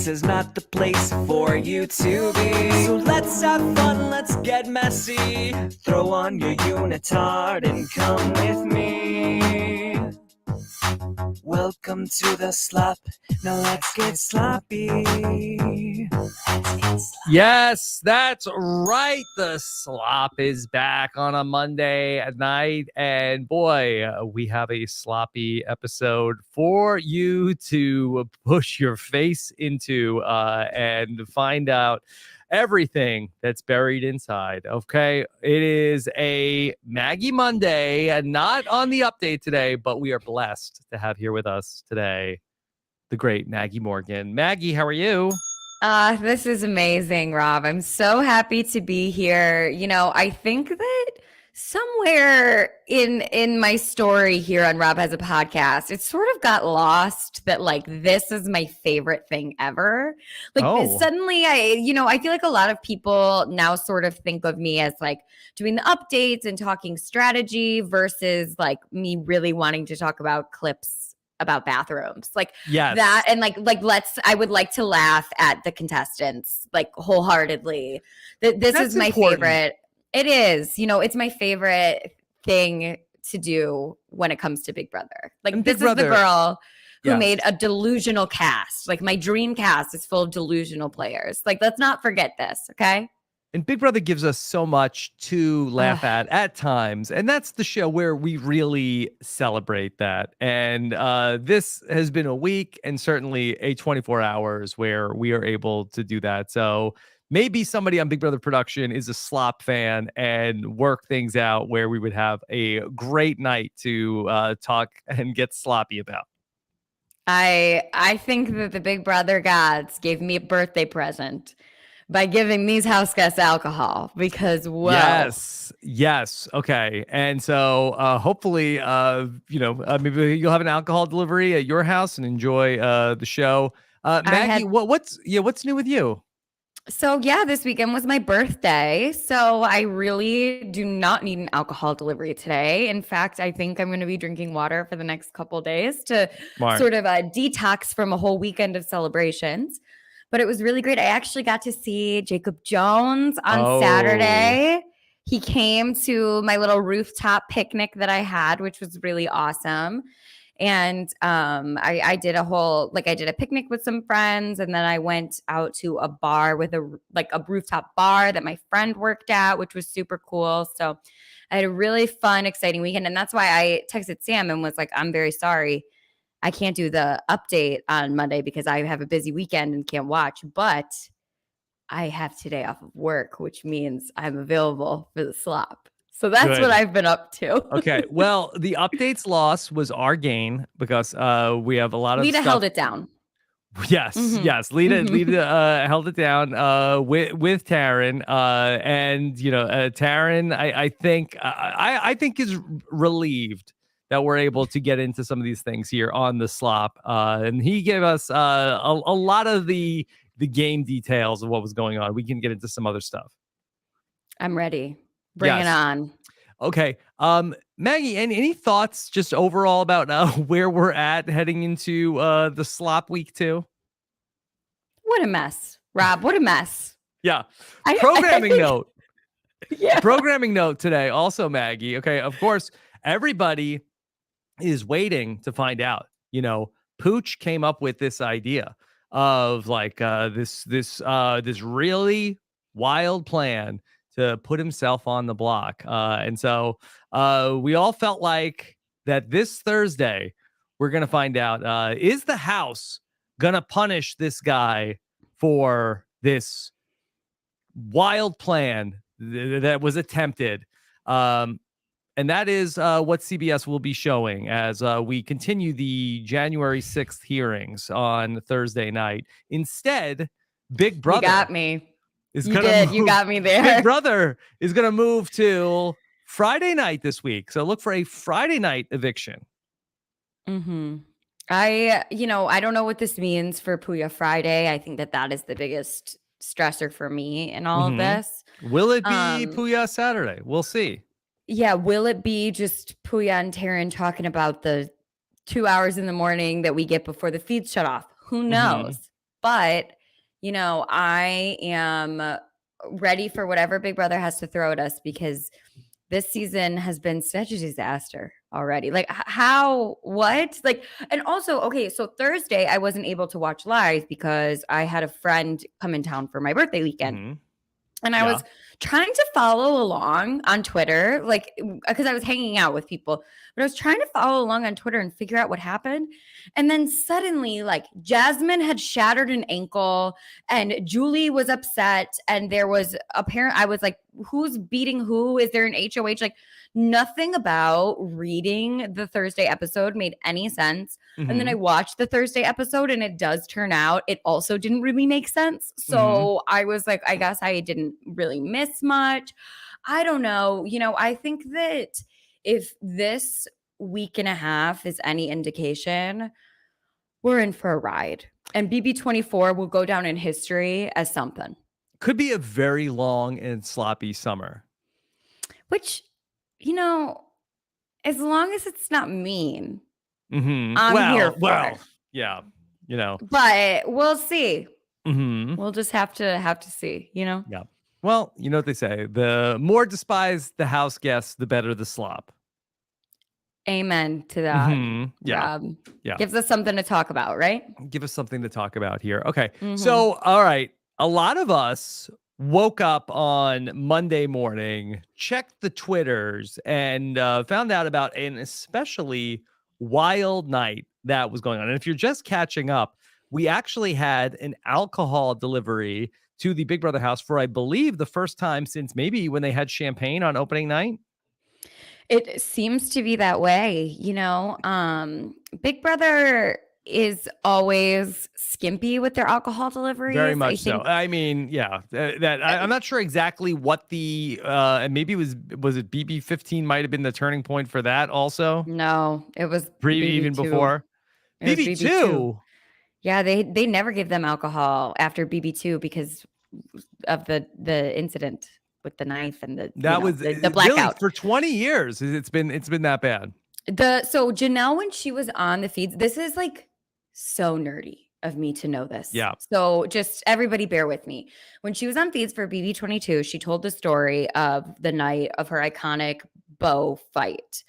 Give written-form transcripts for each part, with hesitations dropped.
This is not the place for you to be. So let's have fun, let's get messy. Throw on your unitard and come with me. Welcome to the slop. Now let's get sloppy. Yes, that's right. The slop is back on a Monday at night. And boy, we have a sloppy episode for you to push your face into and find out everything that's buried inside. Okay. It is a Maggie Monday and not on the update today, but we are blessed to have here with us today the great Maggie Morgan. Maggie, how are you? This is amazing, Rob. I'm so happy to be here. You know, I think that somewhere in my story here on Rob Has a Podcast, it sort of got lost that like this is my favorite thing ever. Like suddenly I feel like a lot of people now sort of think of me as like doing the updates and talking strategy versus like me really wanting to talk about clips about bathrooms like that. And like I would like to laugh at the contestants like wholeheartedly. This is my favorite. It is, it's my favorite thing to do when it comes to Big Brother. Like this is the girl who made a delusional cast. Like my dream cast is full of delusional players. Like let's not forget this. Okay. And Big Brother gives us so much to laugh at times. And that's the show where we really celebrate that. And this has been a week and certainly a 24 hours where we are able to do that. So maybe somebody on Big Brother production is a slop fan and work things out where we would have a great night to talk and get sloppy about. I think that the Big Brother gods gave me a birthday present by giving these house guests alcohol because, well. Yes. Okay. And so hopefully, maybe you'll have an alcohol delivery at your house and enjoy the show. Maggie, what's new with you? So this weekend was my birthday. So I really do not need an alcohol delivery today. In fact, I think I'm going to be drinking water for the next couple of days to sort of detox from a whole weekend of celebrations. But it was really great. I actually got to see Jacob Jones on Saturday. He came to my little rooftop picnic that I had, which was really awesome. And I did I did a picnic with some friends, and then I went out to a bar with a rooftop bar that my friend worked at, which was super cool. So I had a really fun, exciting weekend. And that's why I texted Sam and was like, I'm very sorry. I can't do the update on Monday because I have a busy weekend and can't watch, but I have today off of work, which means I'm available for the slop. So that's what I've been up to. Okay. Well, the update's loss was our gain because we have a lot of Lita held it down. Yes. Lita held it down with Taryn. And Taryn, I think is relieved that we're able to get into some of these things here on the slop. And he gave us a lot of the game details of what was going on. We can get into some other stuff. I'm ready. Bring it on. Okay. Maggie, any thoughts just overall about where we're at heading into the slop week 2? What a mess, Rob. What a mess. Yeah. Programming note. Yeah. Programming note today also, Maggie. Okay. Of course, everybody is waiting to find out. Pooch came up with this idea of like this really wild plan to put himself on the block. And so we all felt like that this Thursday we're going to find out, is the house going to punish this guy for this wild plan that was attempted? And that is what CBS will be showing as we continue the January 6th hearings on Thursday night. Instead, Big Brother. You got me. You got me there. Big Brother is going to move to Friday night this week. So look for a Friday night eviction. Mm-hmm. I don't know what this means for Puya Friday. I think that is the biggest stressor for me in all of this. Will it be Puya Saturday? We'll see. Yeah, will it be just Puya and Taryn talking about the 2 hours in the morning that we get before the feeds shut off? Who knows? But, I am ready for whatever Big Brother has to throw at us because this season has been such a disaster already. Like what? Like, and also, okay, so Thursday I wasn't able to watch live because I had a friend come in town for my birthday weekend. Mm-hmm. And I was trying to follow along on Twitter, like, because I was hanging out with people, but I was trying to follow along on Twitter and figure out what happened. And then suddenly, like, Jasmine had shattered an ankle and Julie was upset. And there was I was like, who's beating who? Is there an HOH? Like, nothing about reading the Thursday episode made any sense. Mm-hmm. And then I watched the Thursday episode and it does turn out it also didn't really make sense. So I was like, I guess I didn't really miss much. I don't know. I think that if this week and a half is any indication, we're in for a ride. And BB24 will go down in history as something. Could be a very long and sloppy summer. Which, as long as it's not mean, I'm here for it. Yeah, But we'll see. Mm-hmm. We'll just have to see, Yeah. Well, you know what they say: the more despised the house guests, the better the slop. Amen to that. Mm-hmm. Yeah. Yeah. Gives us something to talk about, right? Give us something to talk about here. Okay. Mm-hmm. So, all right, a lot of us woke up on Monday morning, checked the Twitters, and found out about an especially wild night that was going on. And if you're just catching up, we actually had an alcohol delivery to the Big Brother house for, I believe, the first time since maybe when they had champagne on opening night. It seems to be that way. Big Brother is always skimpy with their alcohol deliveries. Very much so. I mean, yeah, I'm not sure exactly what the and maybe was it BB15 might have been the turning point for that also. No, it was even before BB2. Yeah, they never give them alcohol after BB2 because of the incident with the knife and the blackout. Really, for 20 years. It's been that bad. So Janelle, when she was on the feeds, this is like so nerdy of me to know this. Yeah. So just everybody bear with me. When she was on feeds for BB22, she told the story of the night of her iconic bow fight,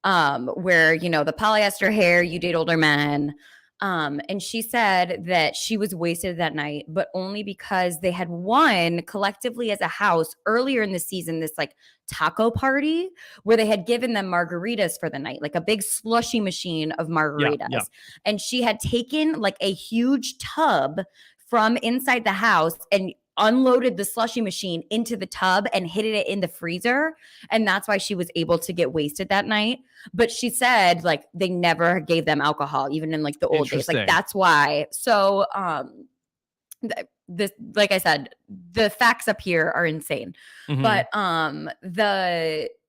where, the polyester hair, you date older men. And she said that she was wasted that night, but only because they had won collectively as a house earlier in the season, this like taco party where they had given them margaritas for the night, like a big slushy machine of margaritas. Yeah. And she had taken like a huge tub from inside the house and unloaded the slushy machine into the tub and hid it in the freezer. And that's why she was able to get wasted that night. But she said like they never gave them alcohol, even in like the old days. Like that's why. So this, like I said, the facts up here are insane. Mm-hmm. But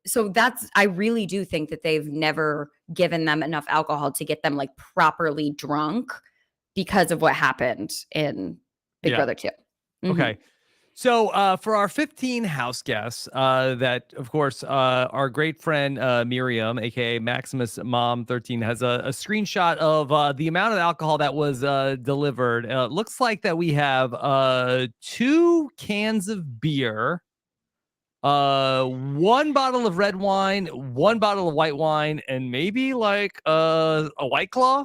so that's, I really do think that they've never given them enough alcohol to get them like properly drunk because of what happened in Big Brother 2. Mm-hmm. Okay. So for our 15 house guests, that, of course, our great friend Miriam, a.k.a. Maximus Mom 13, has a screenshot of the amount of alcohol that was delivered. It looks like that we have 2 cans of beer, 1 bottle of red wine, 1 bottle of white wine, and maybe like a White Claw.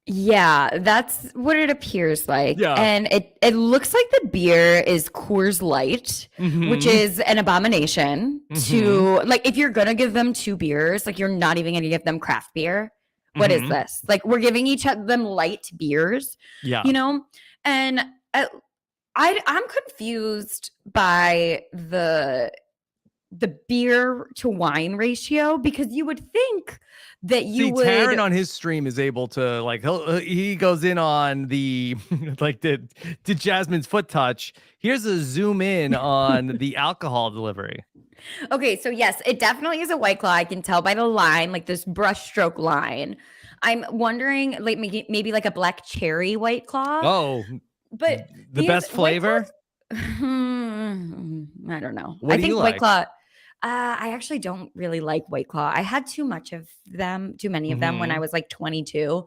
Yeah, that's what it appears like. Yeah. And it looks like the beer is Coors Light, mm-hmm. which is an abomination to, like, if you're going to give them 2 beers, like, you're not even going to give them craft beer. What is this? Like, we're giving each of them light beers, and I'm confused by the beer to wine ratio, because you would think that you would. Taryn on his stream is able to, like, he goes in on the like did Jasmine's foot touch. Here's a zoom in on the alcohol delivery. Okay, so yes, it definitely is a White Claw. I can tell by the line, like this brushstroke line. I'm wondering, like, maybe like a black cherry White Claw. Oh, but the best flavor. I don't know. What do you like? White Claw. I actually don't really like White Claw. I had too many of them when I was like 22.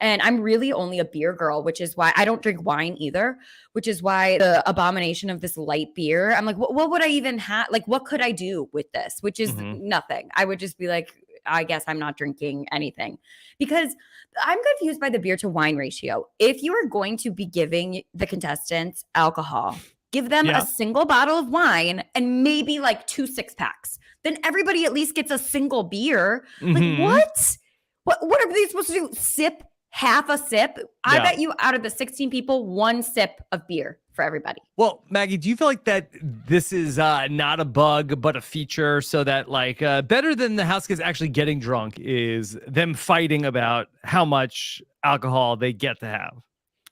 And I'm really only a beer girl, which is why I don't drink wine either, which is why the abomination of this light beer, I'm like, what would I even have? Like, what could I do with this? Which is nothing. I would just be like, I guess I'm not drinking anything, because I'm confused by the beer to wine ratio. If you are going to be giving the contestants alcohol, give them a single bottle of wine and maybe like 2 6-packs. Then everybody at least gets a single beer. Like, what? What are they supposed to do? Sip half a sip? I bet you out of the 16 people, 1 sip of beer for everybody. Well, Maggie, do you feel like that this is not a bug, but a feature, so that like better than the house kids actually getting drunk is them fighting about how much alcohol they get to have?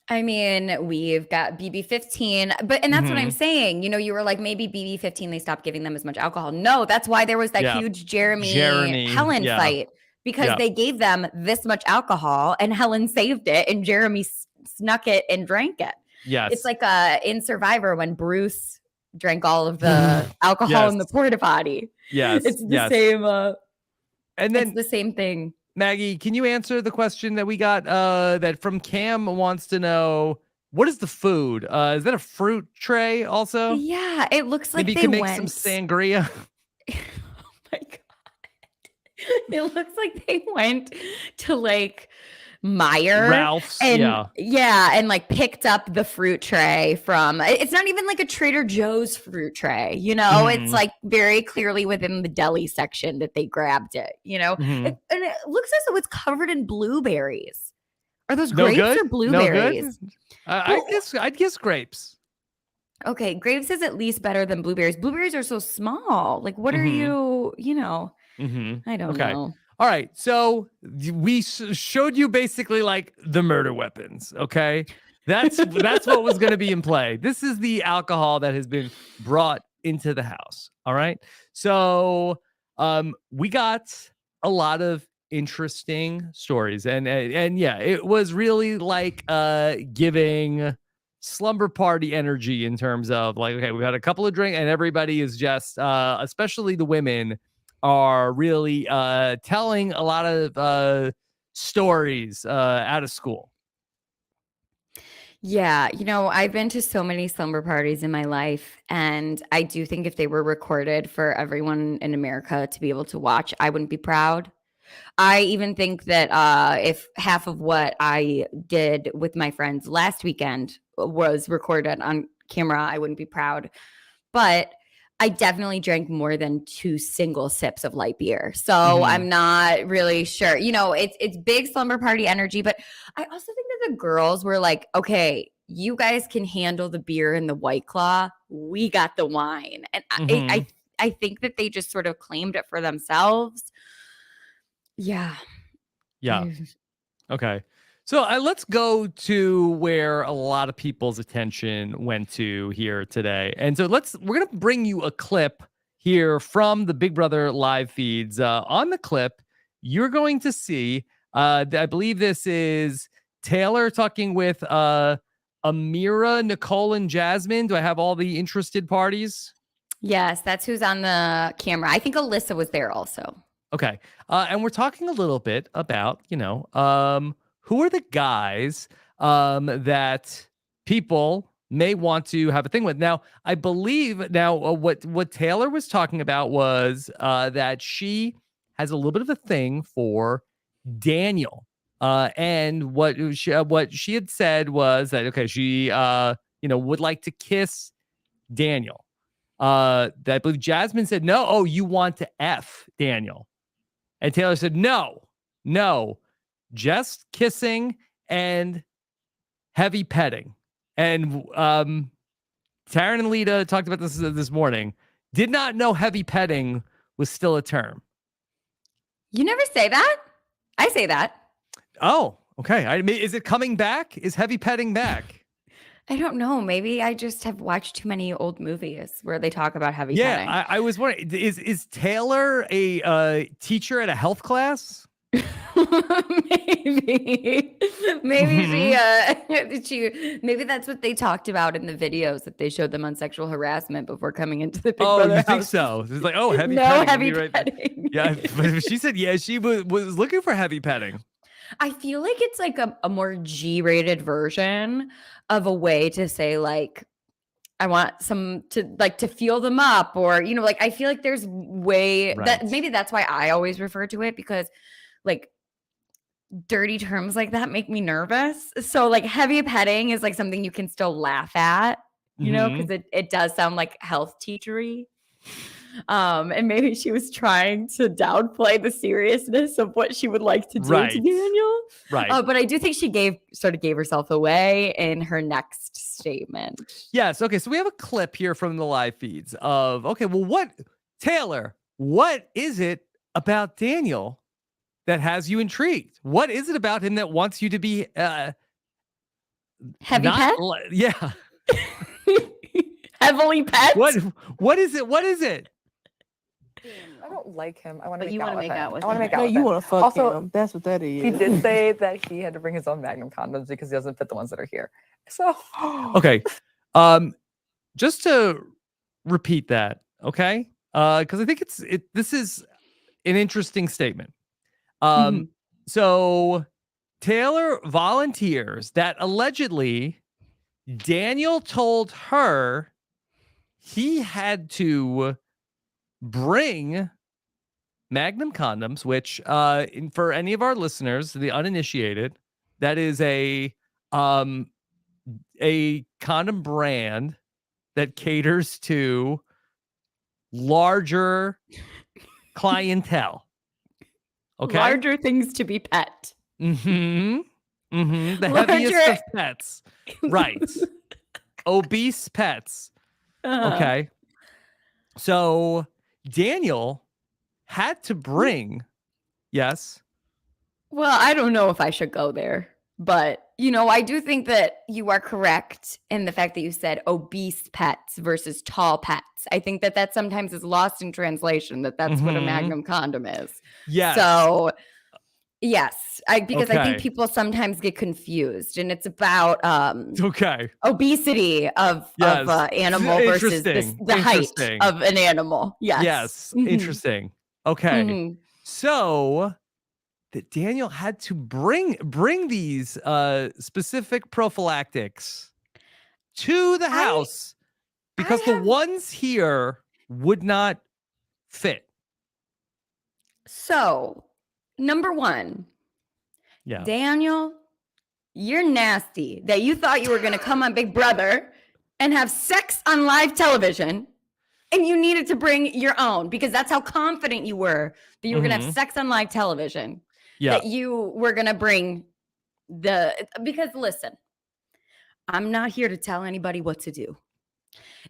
I mean, we've got BB15, and that's what I'm saying. You know, you were like, maybe BB15, they stopped giving them as much alcohol. No, that's why there was that huge Jeremy Helen fight, because they gave them this much alcohol and Helen saved it and Jeremy snuck it and drank it. Yes. It's like in Survivor when Bruce drank all of the alcohol in the porta potty. Yes. It's the same. And then it's the same thing. Maggie, can you answer the question that we got that from Cam wants to know, what is the food? Is that a fruit tray also? Yeah, it looks like maybe they you can went... make some sangria. Oh my God. It looks like they went to like Meyer, Ralph's, and and like picked up the fruit tray from, it's not even like a Trader Joe's fruit tray, you know. It's like very clearly within the deli section that they grabbed it, you know. And it looks as though it's covered in blueberries. Are those grapes or blueberries? I'd guess grapes. Okay, grapes is at least better than blueberries. Blueberries are so small. Like, what are you know? I don't know. All right, so we showed you basically like the murder weapons, okay? That's what was going to be in play. This is the alcohol that has been brought into the house, all right? So we got a lot of interesting stories, and yeah, it was really like giving slumber party energy in terms of like, okay, we've had a couple of drinks and everybody is just, especially the women, are really telling a lot of stories out of school. Yeah, you know, I've been to so many slumber parties in my life, and I do think if they were recorded for everyone in America to be able to watch, I wouldn't be proud. I even think that if half of what I did with my friends last weekend was recorded on camera, I wouldn't be proud. But I definitely drank more than 2 single sips of light beer. So I'm not really sure. You know, it's big slumber party energy, but I also think that the girls were like, okay, you guys can handle the beer and the White Claw. We got the wine. And I think that they just sort of claimed it for themselves. Yeah. Okay. So let's go to where a lot of people's attention went to here today. And so we're going to bring you a clip here from the Big Brother live feeds. On the clip, you're going to see, I believe this is Taylor talking with Amira, Nicole, and Jasmine. Do I have all the interested parties? Yes, that's who's on the camera. I think Alyssa was there also. Okay. And we're talking a little bit about, you know, who are the guys that people may want to have a thing with? Now, I believe what Taylor was talking about was that she has a little bit of a thing for Daniel. And what she had said was that, okay, she, you know, would like to kiss Daniel. I believe Jasmine said, no, oh, you want to F Daniel. And Taylor said, no, just kissing and heavy petting. And Taryn and Lita talked about this morning. Did not know heavy petting was still a term. You never say that? I say that. Oh, okay. I mean, is it coming back? Is heavy petting back? I don't know. Maybe I just have watched too many old movies where they talk about heavy petting. I was wondering, is Taylor a teacher at a health class? maybe maybe that's what they talked about in the videos that they showed them on sexual harassment before coming into the Big Brother you think house. so? It's like, oh, heavy No petting. heavy Right petting. yeah, but she said, yeah, she was looking for heavy petting. I feel like it's like a more G-rated version of a way to say like, I want some to feel them up, or like I feel like there's that maybe that's why I always refer to it, because like dirty terms like that make me nervous. So like heavy petting is like something you can still laugh at, because it does sound like health teachery. And maybe she was trying to downplay the seriousness of what she would like to do to Daniel. Right. But I do think she sort of gave herself away in her next statement. Yes. Okay. So we have a clip here from the live feeds of, okay, well, Taylor, what is it about Daniel that has you intrigued? What is it about him that wants you to be heavy pet? Yeah. Heavily pet? What is it? What is it? I don't like him. I want to make out with him. I want to make out with him. You want to fuck him. That's what that is. He did say that he had to bring his own Magnum condoms because he doesn't fit the ones that are here. So okay. Just to repeat that, okay? Because I think this is an interesting statement. So Taylor volunteers that allegedly Daniel told her he had to bring Magnum condoms, which for any of our listeners, the uninitiated, that is a condom brand that caters to larger clientele. Okay. Larger things to be pet. The heaviest of pets. Right. Obese pets. Okay. So Daniel had to bring, yes. Well, I don't know if I should go there, but I do think that you are correct in the fact that you said obese pets versus tall pets. I think that sometimes is lost in translation, that's what a Magnum condom is. Yes. So yes, because I think people sometimes get confused, and it's about obesity of animal versus the height of an animal. Yes. Interesting. Okay. So that Daniel had to bring these specific prophylactics to the house because the ones here would not fit. So, number one, Daniel, you're nasty that you thought you were going to come on Big Brother and have sex on live television, and you needed to bring your own because that's how confident you were that you were going to have sex on live television. That you were going to bring because listen, I'm not here to tell anybody what to do,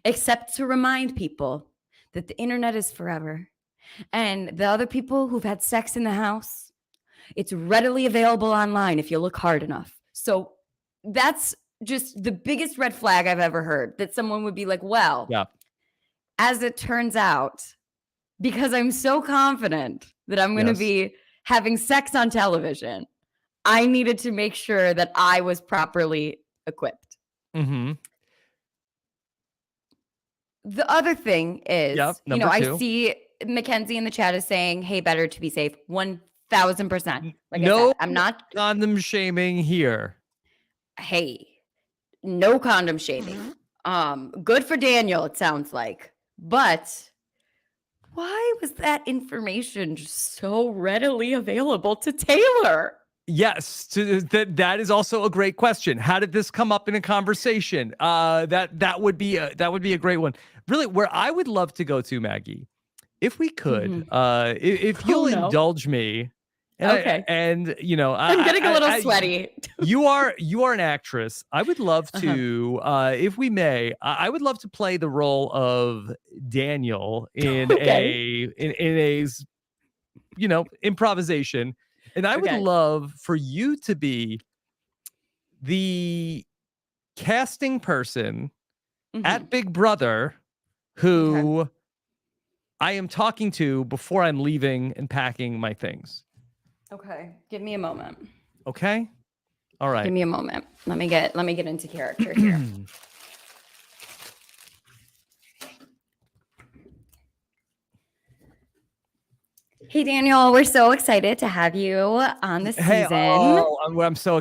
except to remind people that the internet is forever. And the other people who've had sex in the house, it's readily available online if you look hard enough. So that's just the biggest red flag I've ever heard, that someone would be like, well, as it turns out, because I'm so confident that I'm going to be having sex on television, I needed to make sure that I was properly equipped. The other thing is, I see Mackenzie in the chat is saying, hey, better to be safe. 1000%. Like I said, I'm not condom shaming here. Hey, no condom shaming. Good for Daniel, it sounds like. But why was that information just so readily available to Taylor? Yes, that is also a great question. How did this come up in a conversation? That would be a great one. Really, where I would love to go to, Maggie, if we could, if you'll indulge me. And I'm getting a little sweaty. You are an actress. I would love to, if we may, I would love to play the role of Daniel in a improvisation, and I would love for you to be the casting person at Big Brother who I am talking to before I'm leaving and packing my things. Okay, give me a moment. Okay. All right. Give me a moment. Let me get into character here. Hey Daniel, we're so excited to have you on the season. I'm so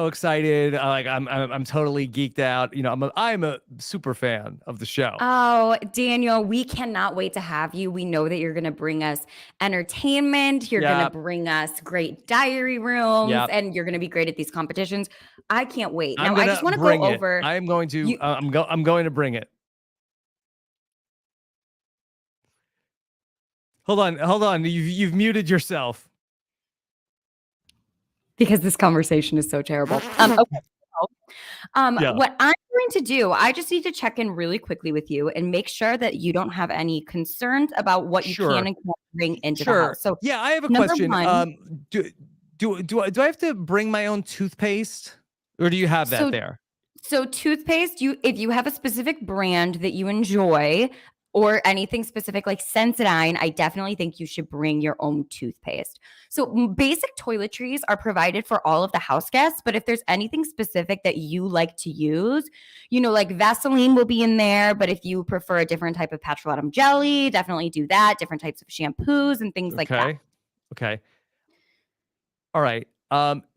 excited. I'm totally geeked out. You know, I'm a super fan of the show. Oh, Daniel, we cannot wait to have you. We know that you're going to bring us entertainment. You're going to bring us great diary rooms, and you're going to be great at these competitions. I can't wait. Now, I just want to go over. I am going to. I'm going to bring it. Hold on. You've muted yourself. Because this conversation is so terrible. Okay. What I'm going to do, I just need to check in really quickly with you and make sure that you don't have any concerns about what you can and can't bring into the house. So yeah, I have a question. Do I have to bring my own toothpaste, or do you have that there? So toothpaste, if you have a specific brand that you enjoy, or anything specific like Sensodyne, I definitely think you should bring your own toothpaste. So basic toiletries are provided for all of the house guests, but if there's anything specific that you like to use, you know, like Vaseline will be in there, but if you prefer a different type of petroleum jelly, definitely do that, different types of shampoos and things like that. Okay. All right.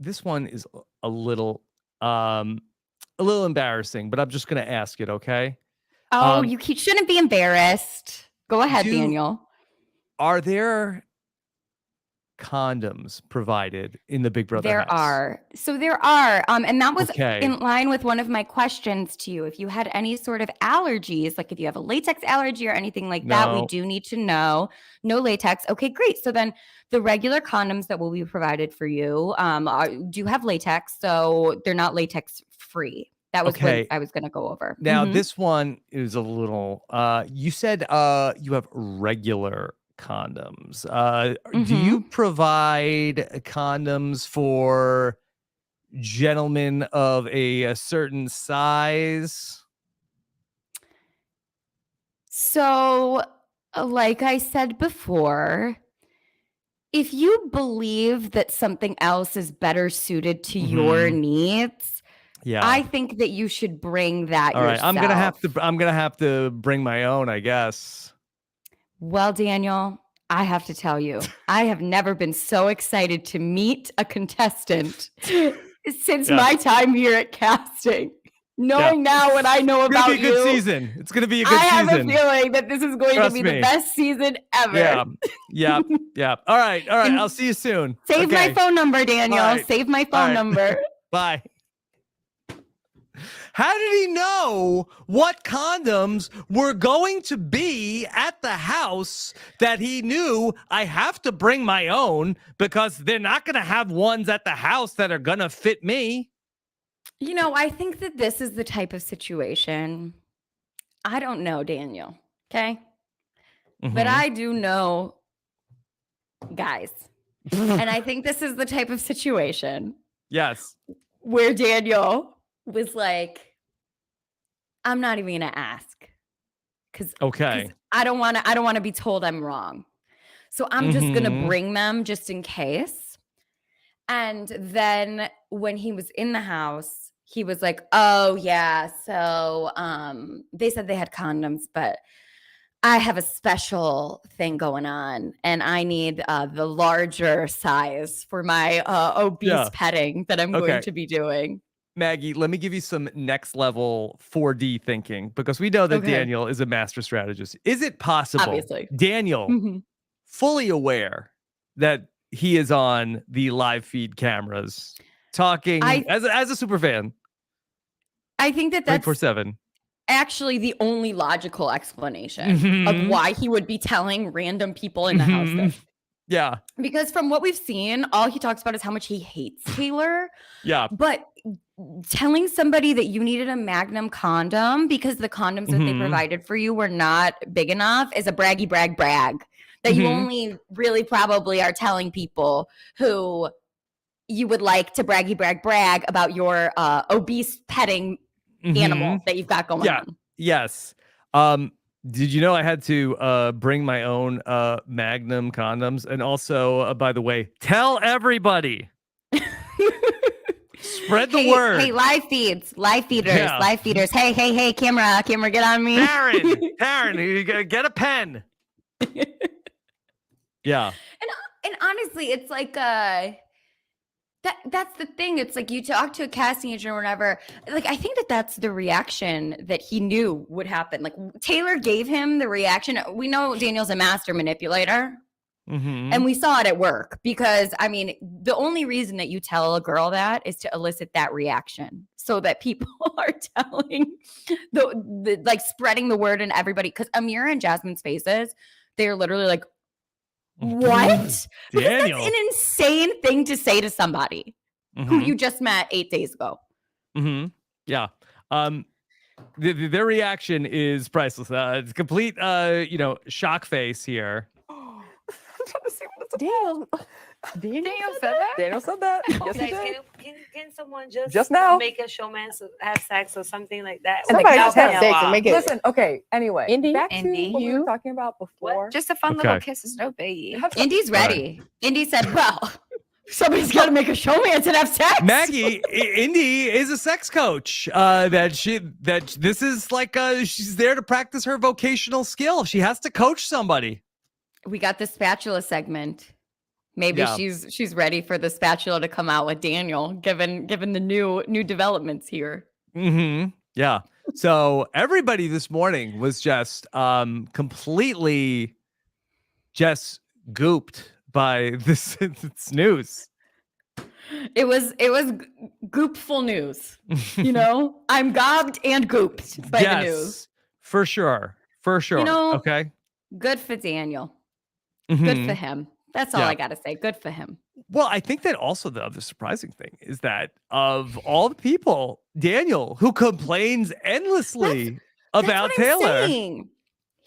This one is a little embarrassing, but I'm just going to ask it, okay? Oh, you shouldn't be embarrassed. Go ahead, Daniel. Are there condoms provided in the Big Brother house? There are. So there are. And that was in line with one of my questions to you. If you had any sort of allergies, like if you have a latex allergy or anything like that, we do need to know. No latex. Okay, great. So then the regular condoms that will be provided for you do have latex. So they're not latex free. That was what I was going to go over. Now, this one is a little, you said you have regular condoms. Do you provide condoms for gentlemen of a certain size? So, like I said before, if you believe that something else is better suited to your needs, I think that you should bring that yourself. All right, I'm gonna have to bring my own, I guess. Well, Daniel, I have to tell you, I have never been so excited to meet a contestant since my time here at casting. Knowing now what I know about you, it's gonna be a good season. It's gonna be a good season. I have a feeling that this is going to be the best season ever. Yeah. All right. I'll see you soon. Save my phone number, Daniel. Save my phone number. Bye. How did he know what condoms were going to be at the house that he knew I have to bring my own because they're not going to have ones at the house that are going to fit me? You know, I think that this is the type of situation. I don't know, Daniel. Okay. But I do know guys. And I think this is the type of situation. Yes. Where Daniel was like, I'm not even gonna ask because I don't want to be told I'm wrong, so I'm just gonna bring them just in case. And then when he was in the house, he was like, oh yeah, so they said they had condoms, but I have a special thing going on and I need the larger size for my obese petting that I'm going to be doing. Maggie, let me give you some next level 4D thinking because we know that Daniel is a master strategist. Is it possible, Daniel, fully aware that he is on the live feed cameras talking as a super fan? I think that that's 24/7. Actually the only logical explanation of why he would be telling random people in the house this. Yeah. Because from what we've seen, all he talks about is how much he hates Taylor. Yeah. But telling somebody that you needed a Magnum condom because the condoms that they provided for you were not big enough is a brag that you only really probably are telling people who you would like to brag about your obese petting animal that you've got going on. Yes. Did you know I had to bring my own Magnum condoms? And also, by the way, tell everybody. Spread the word. Hey, live feeders, Yeah. live feeders. Hey, camera, get on me. Taryn, you gotta get a pen. Yeah. And honestly, it's like that's the thing. It's like you talk to a casting agent or whatever. Like I think that's the reaction that he knew would happen. Like Taylor gave him the reaction. We know Daniel's a master manipulator. And we saw it at work because I mean, the only reason that you tell a girl that is to elicit that reaction so that people are telling the like spreading the word and everybody. Because Amira and Jasmine's faces, they're literally like, what? Daniel. That's an insane thing to say to somebody who you just met 8 days ago. Yeah. Their reaction is priceless. It's complete, shock face here. I'm trying to see what it's about. Daniel said that? Daniel said that. Yes, he Okay, did. can someone just now make a showman have sex or something like that? Somebody Somebody just just have have sex and make it. Listen, okay, anyway. Indy? Back to Indy. what we were You? talking about before. Just a fun Okay. little kiss is no biggie. Indy's ready. Indy said, well, somebody's got to make a showman to have sex. Maggie, Indy is a sex coach. This is like she's there to practice her vocational skill. She has to coach somebody. We got the spatula segment. Maybe Yeah. she's ready for the spatula to come out with Daniel, given the new developments here. Yeah. So everybody this morning was just completely just gooped by this news. It was goopful news. You know, I'm gobbed and gooped by the news. For sure. You know, Okay. Good for Daniel. Good for him. That's all Yeah. I gotta say. Good for him. Well, I think that also the other surprising thing is that of all the people, Daniel, who complains endlessly about That's what I'm Taylor. saying.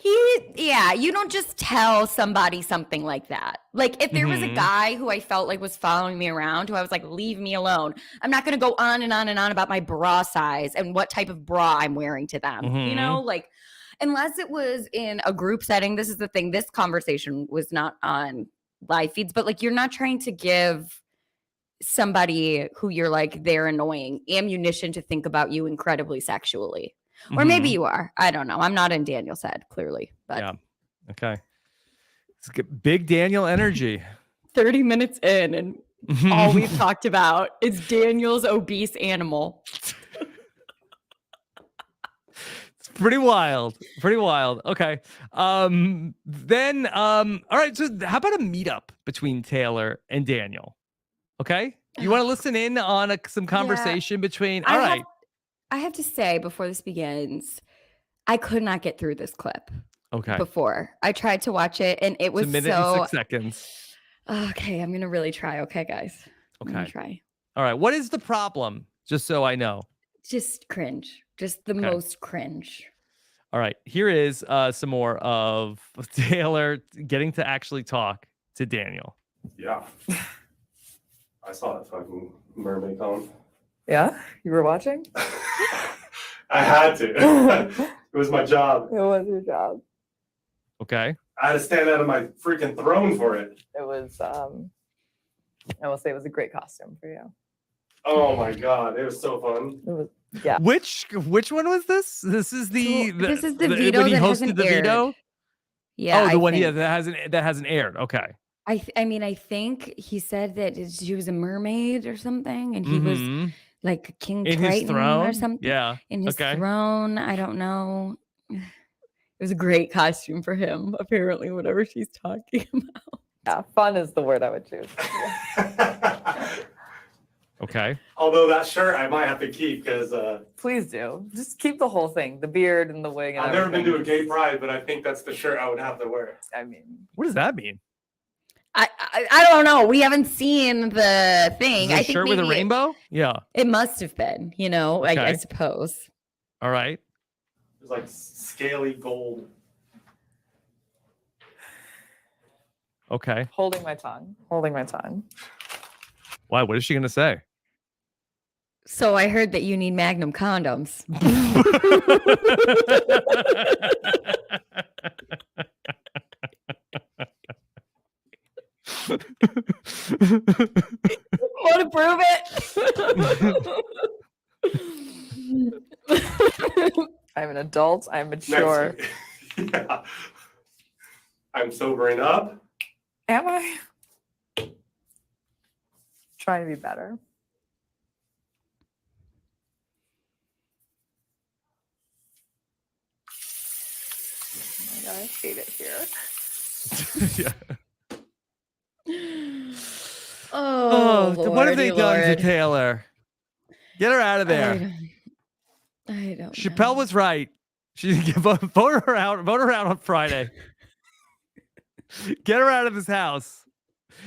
You don't just tell somebody something like that. Like if there was a guy who I felt like was following me around, who I was like, leave me alone. I'm not going to go on and on and on about my bra size and what type of bra I'm wearing to them. You know, like unless it was in a group setting. This is the thing. This conversation was not on live feeds, but like you're not trying to give somebody who you're like they're annoying ammunition to think about you incredibly sexually. Or maybe you are. I don't know. I'm not in Daniel's head, clearly. But Yeah. Okay. It's big Daniel energy. 30 minutes in, and all we've talked about is Daniel's obese animal. It's pretty wild. Pretty wild. Okay. All right. So how about a meetup between Taylor and Daniel? Okay. You want to listen in on some conversation between. All right. I have to say before this begins, I could not get through this clip. Okay. Before I tried to watch it, and it was It's a minute and 6 seconds. Okay, I'm gonna really try. Okay, guys. I'm gonna Okay. try. All right. What is the problem? Just so I know. Just cringe. Just the most cringe. All right. Here is some more of Taylor getting to actually talk to Daniel. Yeah. I saw that fucking mermaid con. Yeah, you were watching. I had to. It was my job. It was your job. Okay. I had to stand out of my freaking throne for it. It was. I will say it was a great costume for you. Oh my god, it was so fun. It was. Yeah. Which one was this? This is this is the veto when he that hosted hasn't the aired. veto. Yeah. Oh, the I one think. that hasn't aired. Okay. I mean, I think he said that she was a mermaid or something, and he was like King in Triton his throne or something. Yeah. In his Okay. throne. I don't know. It was a great costume for him, apparently, whatever she's talking about. Yeah, fun is the word I would choose. Okay. Although that shirt I might have to keep because Please do. Just keep the whole thing, the beard and the wig. And I've never been everything. to a gay pride, but I think that's the shirt I would have to wear. I mean, What does that mean? I don't know. We haven't seen the thing. Is it I a think shirt with a maybe rainbow? Yeah. It must have been, you know, I Okay. suppose. All right. It was like scaly gold. Okay. holding my tongue. Holding my tongue. Why? What is she gonna say? So I heard that you need Magnum condoms. I'm an adult. I'm mature. Yeah. I'm sobering up. Am I? Trying to be better. Oh my God, I hate it here. Yeah. Oh, What have they done to Lord. Taylor? Get her out of there. I don't Chappelle know. was right. She vote her out on Friday. Get her out of this house.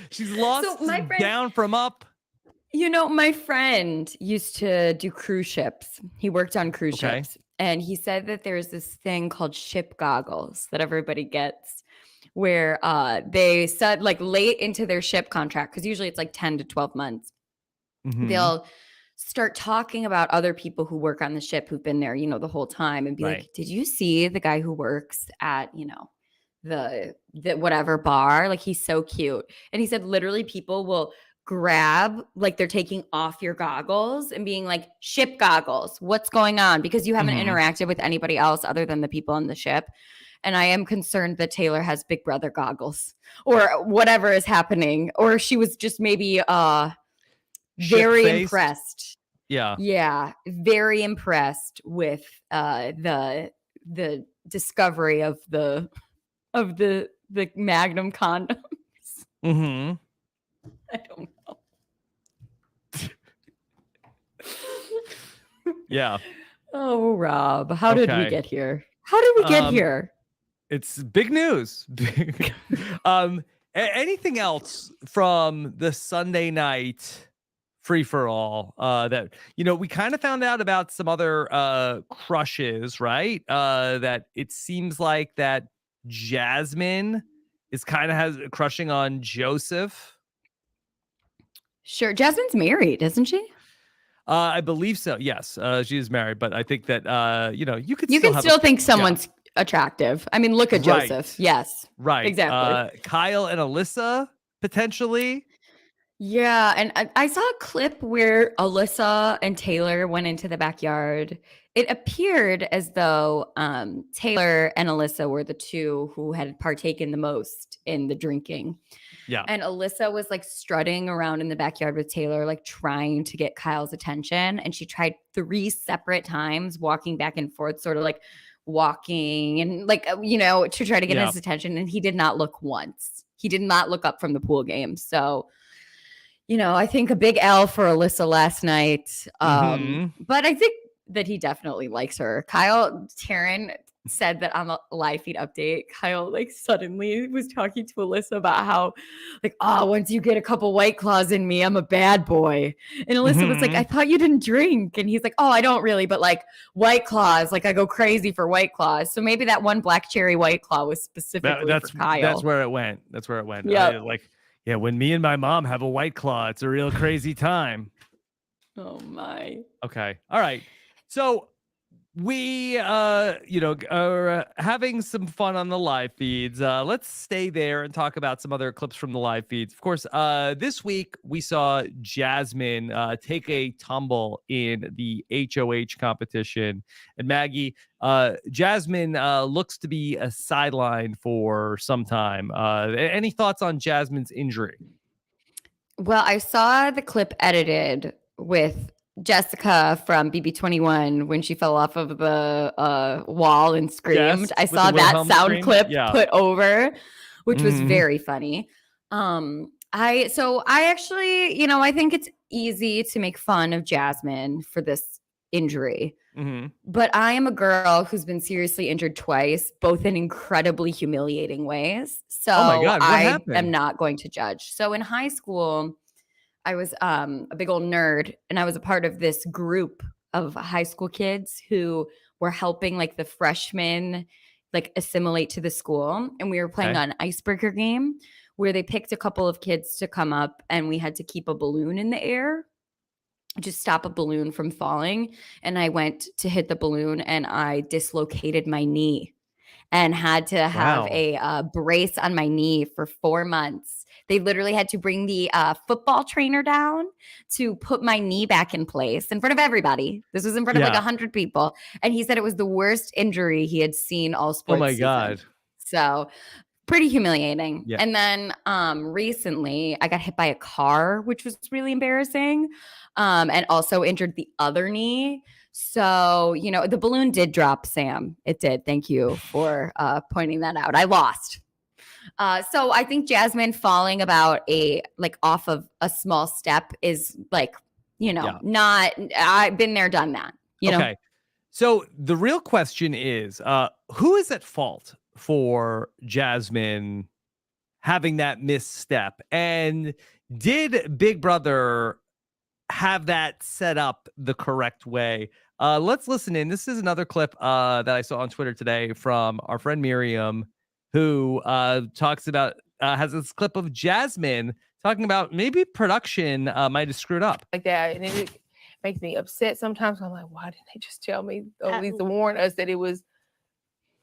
She's lost down from up. You know, my friend used to do cruise ships. He worked on cruise ships. And he said that there's this thing called ship goggles that everybody gets where they said like late into their ship contract, because usually it's like 10 to 12 months. Mm-hmm. They'll start talking about other people who work on the ship who've been there, you know, the whole time and be like, did you see the guy who works at, you know, the whatever bar? Like, he's so cute. And he said literally people will grab, like they're taking off your goggles and being like, ship goggles, what's going on? Because you haven't interacted with anybody else other than the people on the ship. And I am concerned that Taylor has Big Brother goggles or whatever is happening. Or she was just maybe very impressed. Yeah. Yeah. Very impressed with the discovery of the Magnum condoms. Mm-hmm. I don't know. Yeah. Oh, Rob, how did we get here? How did we get here? It's big news. Anything else from the Sunday night free for all that, you know, we kind of found out about some other crushes, right? That it seems like that Jasmine is kind of has crushing on Joseph. Sure. Jasmine's married, isn't she? I believe so. Yes, she is married, but I think that you know, you can still think someone's attractive. I mean, look at Joseph. Yes. Right. Exactly. Kyle and Alyssa potentially. Yeah, and I saw a clip where Alyssa and Taylor went into the backyard. It appeared as though Taylor and Alyssa were the two who had partaken the most in the drinking. Yeah. And Alyssa was like strutting around in the backyard with Taylor, like trying to get Kyle's attention. And she tried 3 separate times walking back and forth, sort of like walking and like, you know, to try to get his attention. And he did not look once. He did not look up from the pool game. So, you know, I think a big L for Alyssa last night. But I think that he definitely likes her. Taryn said that on a live feed update, Kyle like suddenly was talking to Alyssa about how like, oh, once you get a couple White Claws in me, I'm a bad boy. And Alyssa was like, I thought you didn't drink. And he's like, oh, I don't really, but like White Claws, like I go crazy for White Claws. So maybe that one black cherry White Claw was specifically for Kyle. That's where it went. Yeah. Yeah, when me and my mom have a White Claw, it's a real crazy time. Oh my. Okay. All right. So we you know, are having some fun on the live feeds. Let's stay there and talk about some other clips from the live feeds. Of course, this week we saw Jasmine take a tumble in the HOH competition. And Maggie, Jasmine looks to be a sideline for some time. Any thoughts on Jasmine's injury? Well, I saw the clip edited with Jessica from BB21 when she fell off of the wall and screamed. Yes, I saw that sound clip put over, which was very funny. I actually, you know, I think it's easy to make fun of Jasmine for this injury. But I am a girl who's been seriously injured twice, both in incredibly humiliating ways. So oh my God, what happened? am not going to judge. So in high school, I was a big old nerd, and I was a part of this group of high school kids who were helping like the freshmen like assimilate to the school. And we were playing an icebreaker game where they picked a couple of kids to come up and we had to keep a balloon in the air, just stop a balloon from falling. And I went to hit the balloon and I dislocated my knee and had to have a brace on my knee for 4 months They literally had to bring the football trainer down to put my knee back in place in front of everybody. This was in front of like 100 people. And he said it was the worst injury he had seen all sports Oh my season. God. So pretty humiliating. Yeah. And then recently I got hit by a car, which was really embarrassing, and also injured the other knee. So, you know, the balloon did drop, Sam. It did. Thank you for pointing that out. I lost. So I think Jasmine falling off of a small step is like, you know, not, I've been there, done that, you know? Okay. So the real question is, who is at fault for Jasmine having that misstep? And did Big Brother have that set up the correct way? Let's listen in. This is another clip that I saw on Twitter today from our friend Miriam, who talks about, has this clip of Jasmine talking about maybe production might have screwed up. Like that. And it makes me upset sometimes. I'm like, why didn't they just tell me, or at least to warn us that it was,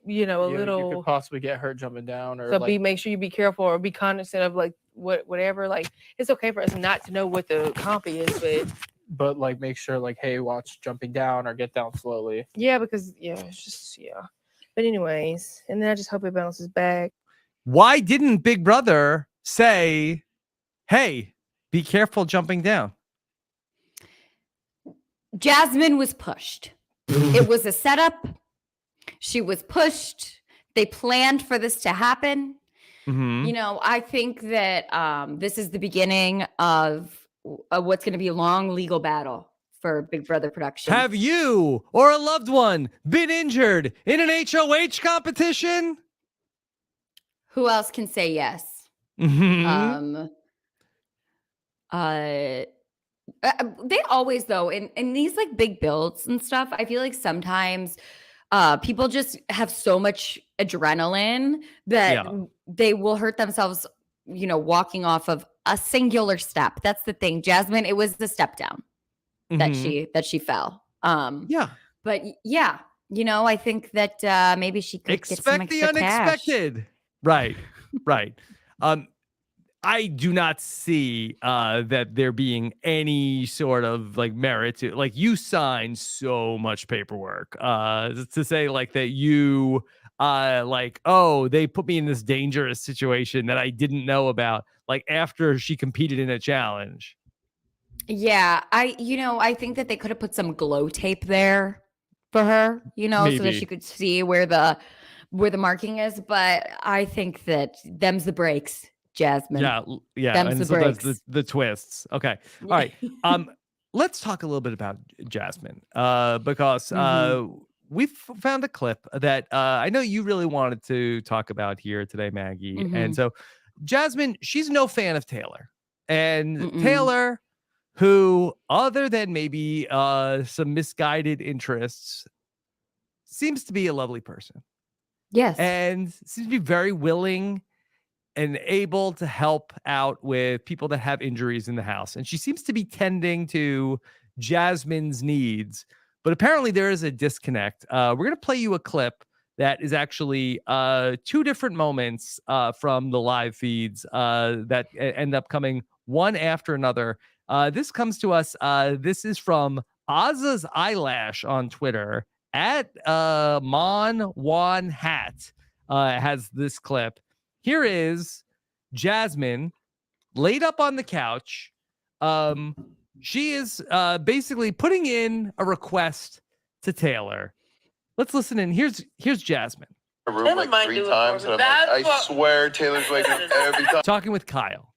you know, you little. could possibly get hurt jumping down, or So like, make sure you be careful or be cognizant of like whatever. Like, it's okay for us not to know what the comp is, but like make sure like, hey, watch jumping down or get down slowly. yeah, because it's just But anyways, and then I just hope it bounces back. Why didn't Big Brother say, hey, be careful jumping down? Jasmine was pushed. It was a setup. She was pushed. They planned for this to happen. Mm-hmm. You know, I think that this is the beginning of what's going to be a long legal battle for Big Brother production. Have you or a loved one been injured in an HOH competition? Who else can say yes? Mm-hmm. They always, though, in these like big builds and stuff, I feel like sometimes people just have so much adrenaline that they will hurt themselves, you know, walking off of a singular step. That's the thing. Jasmine, it was the step down that she fell. But yeah, you know, I think that maybe she could get some extra the unexpected. Cash. Right. I do not see that there being any sort of like merit to, like, you signed so much paperwork to say like that you like, oh, they put me in this dangerous situation that I didn't know about, like after she competed in a challenge. Yeah, I think that they could have put some glow tape there for her, you know, so that she could see where the marking is. But I think that them's the breaks, Jasmine. Yeah. Them's the breaks. That's the twists. Okay. All right. Let's talk a little bit about Jasmine because we found a clip that I know you really wanted to talk about here today, Maggie. And so Jasmine, she's no fan of Taylor. And Taylor, who, other than maybe some misguided interests, seems to be a lovely person. Yes. And seems to be very willing and able to help out with people that have injuries in the house. And she seems to be tending to Jasmine's needs. But apparently there is a disconnect. We're going to play you a clip that is actually 2 different moments from the live feeds that end up coming one after another. This comes to us. This is from Ozza's Eyelash on Twitter at Mon Hat has this clip. Here is Jasmine laid up on the couch. She is basically putting in a request to Taylor. Let's listen in. Here's Jasmine. Room like 3 times, and I'm like, I swear Taylor's waking up every time. Talking with Kyle.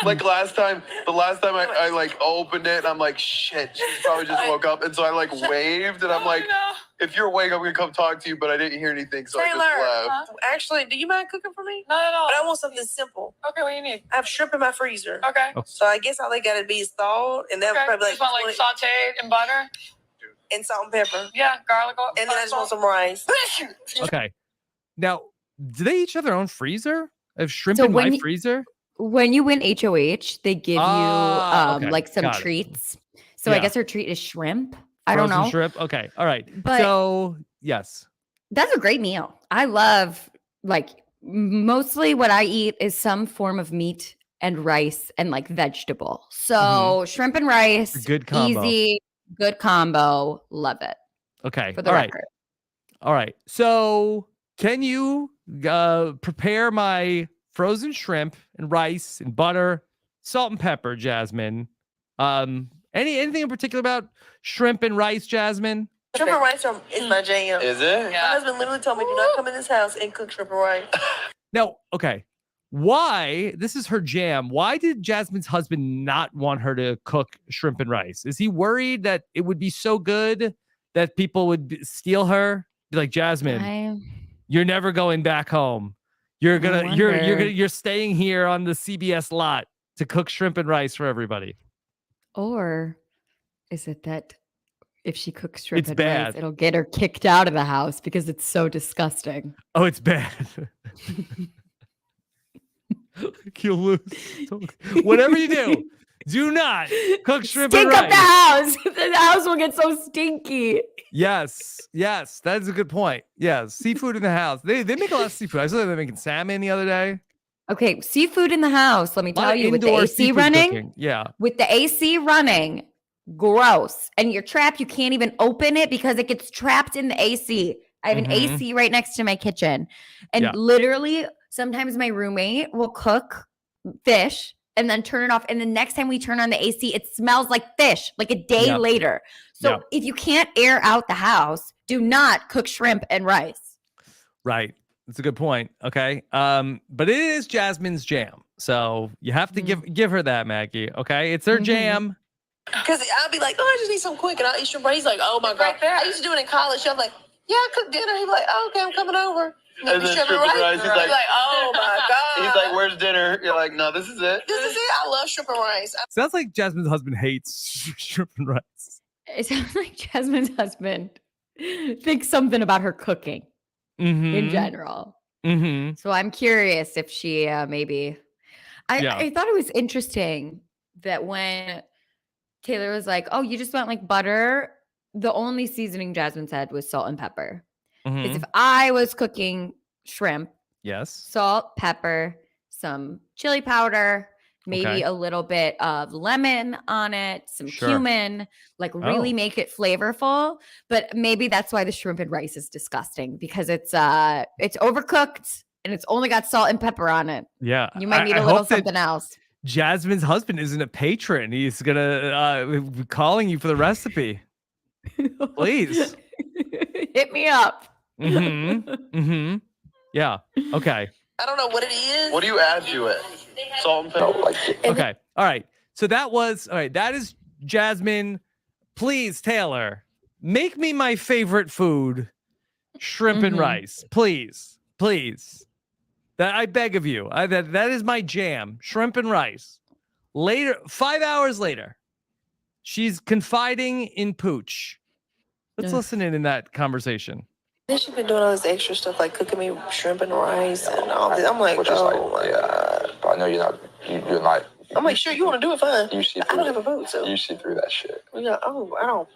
Like the last time I like opened it, and I'm like, shit, she probably just woke up, and so I like waved, and I'm like, if you're awake, I'm gonna come talk to you, but I didn't hear anything, so Taylor, I just left. actually, do you mind cooking for me? No. But I want something simple. Okay, what do you need? I have shrimp in my freezer. Okay. So I guess all they gotta be is thawed, and they'll probably Just want like sauteed in butter and salt and pepper. Yeah, garlic. And then I just want some rice. Okay. Now, do they each have their own freezer? I have shrimp So in my when freezer? When you win HOH, they give you okay. like some Got it. treats. So I guess her treat is shrimp. I don't Frozen know. shrimp. Okay. All right. But so yes. That's a great meal. I love, like, mostly what I eat is some form of meat and rice and like vegetable. So shrimp and rice, Good combo. easy, good combo. Love it. Okay. For the All record. right. All right. So can you prepare my frozen shrimp and rice and butter, salt and pepper, Jasmine? Anything in particular about shrimp and rice, Jasmine? Shrimp and rice is my jam. Is it? My husband literally told me, do not come in this house and cook shrimp and rice. Now, okay. Why? This is her jam. Why did Jasmine's husband not want her to cook shrimp and rice? Is he worried that it would be so good that people would steal her? Be like, Jasmine, you're never going back home. You're staying here on the CBS lot to cook shrimp and rice for everybody. Or is it that if she cooks shrimp It's and bad. rice, it'll get her kicked out of the house because it's so disgusting? Oh, it's bad. You'll lose. Whatever you do not cook shrimp and rice. Stink up the house. The house will get so stinky. Yes, that's a good point. Yes, seafood in the house. They make a lot of seafood. I saw them making salmon the other day. Okay, seafood in the house. Let me tell you, with the AC running, cooking. Yeah, with the AC running, gross. And your trap, you can't even open it because it gets trapped in the AC. I have an AC right next to my kitchen, and literally, sometimes my roommate will cook fish and then turn it off. And the next time we turn on the AC, it smells like fish, like a day later. So if you can't air out the house, do not cook shrimp and rice. Right. That's a good point. Okay. But it is Jasmine's jam. So you have to give her that, Maggie. Okay. It's her jam. Because I'll be like, oh, I just need something quick. And I'll eat shrimp and rice. He's like, oh my God. I used to do it in college. I'm like, yeah, I cook dinner. He'd be like, oh, okay, I'm coming over. And then shrimp and rice. He's like, oh my God. He's like, where's dinner? You're like, no, this is it. This is it. I love shrimp and rice. Sounds like Jasmine's husband hates shrimp and rice. It sounds like Jasmine's husband thinks something about her cooking in general. So I'm curious if she maybe. I thought it was interesting that when Taylor was like, oh, you just want like butter. The only seasoning Jasmine said was salt and pepper. Because if I was cooking shrimp, salt, pepper, some chili powder, maybe a little bit of lemon on it, some cumin, like really make it flavorful. But maybe that's why the shrimp and rice is disgusting, because it's overcooked and it's only got salt and pepper on it. Yeah. You might need a little something else. Jasmine's husband isn't a patron. He's gonna be calling you for the recipe. Please. Hit me up. Yeah. Okay. I don't know what it is. What do you add to it? Salt and pepper. Okay. All right. So that is Jasmine. Please, Taylor, make me my favorite food, shrimp and rice. Please. That I beg of you. That is my jam, shrimp and rice. Later, 5 hours later, she's confiding in Pooch. Let's listen in that conversation. Then she's been doing all this extra stuff, like cooking me shrimp and rice and all this. I'm like, oh my God. I know you're not. I'm like, sure, you want to do it, fine. I don't have a boat, so. You see through that shit. Yeah, oh, I don't.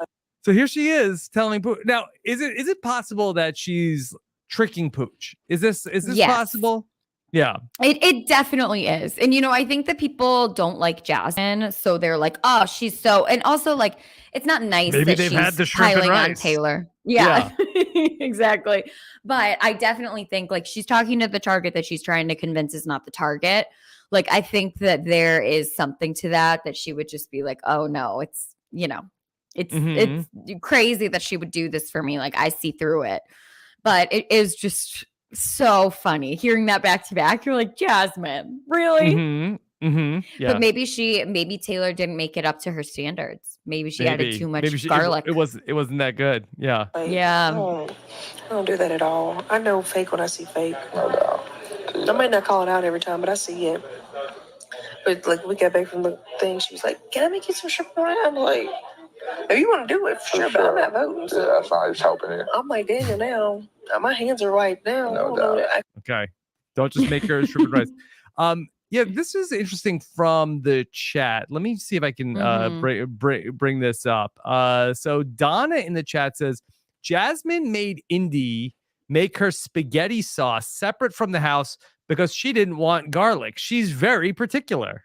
So here she is telling Pooch. Now, is it possible that she's tricking Pooch? Is this possible? Yeah. It definitely is. And, I think that people don't like Jasmine. So they're like, oh, she's so. And also, like, it's not nice Maybe that they've had the she's shrimp and piling on rice. Taylor. Yeah. Exactly. But I definitely think, like, she's talking to the target that she's trying to convince is not the target. Like, I think that there is something to that she would just be like, oh, no, it's, it's crazy that she would do this for me. Like, I see through it. But it is just so funny hearing that back to back. You're like, Jasmine, really? Yeah. But maybe Taylor didn't make it up to her standards. Maybe she added too much garlic. It wasn't that good. Yeah. Yeah. I don't do that at all. I know fake when I see fake. No doubt. I might not call it out every time, but I see it. But like, we got back from the thing. She was like, "Can I make you some shrimp and rice?" I'm like, if you want to do it, sure, but I'm not voting. So. Yeah, that's not just helping you. I'm like, Daniel, now my hands are right now. No doubt. Okay. Don't just make her shrimp and rice. Yeah, this is interesting from the chat. Let me see if I can bring this up. So Donna in the chat says, Jasmine made Indy make her spaghetti sauce separate from the house because she didn't want garlic. She's very particular.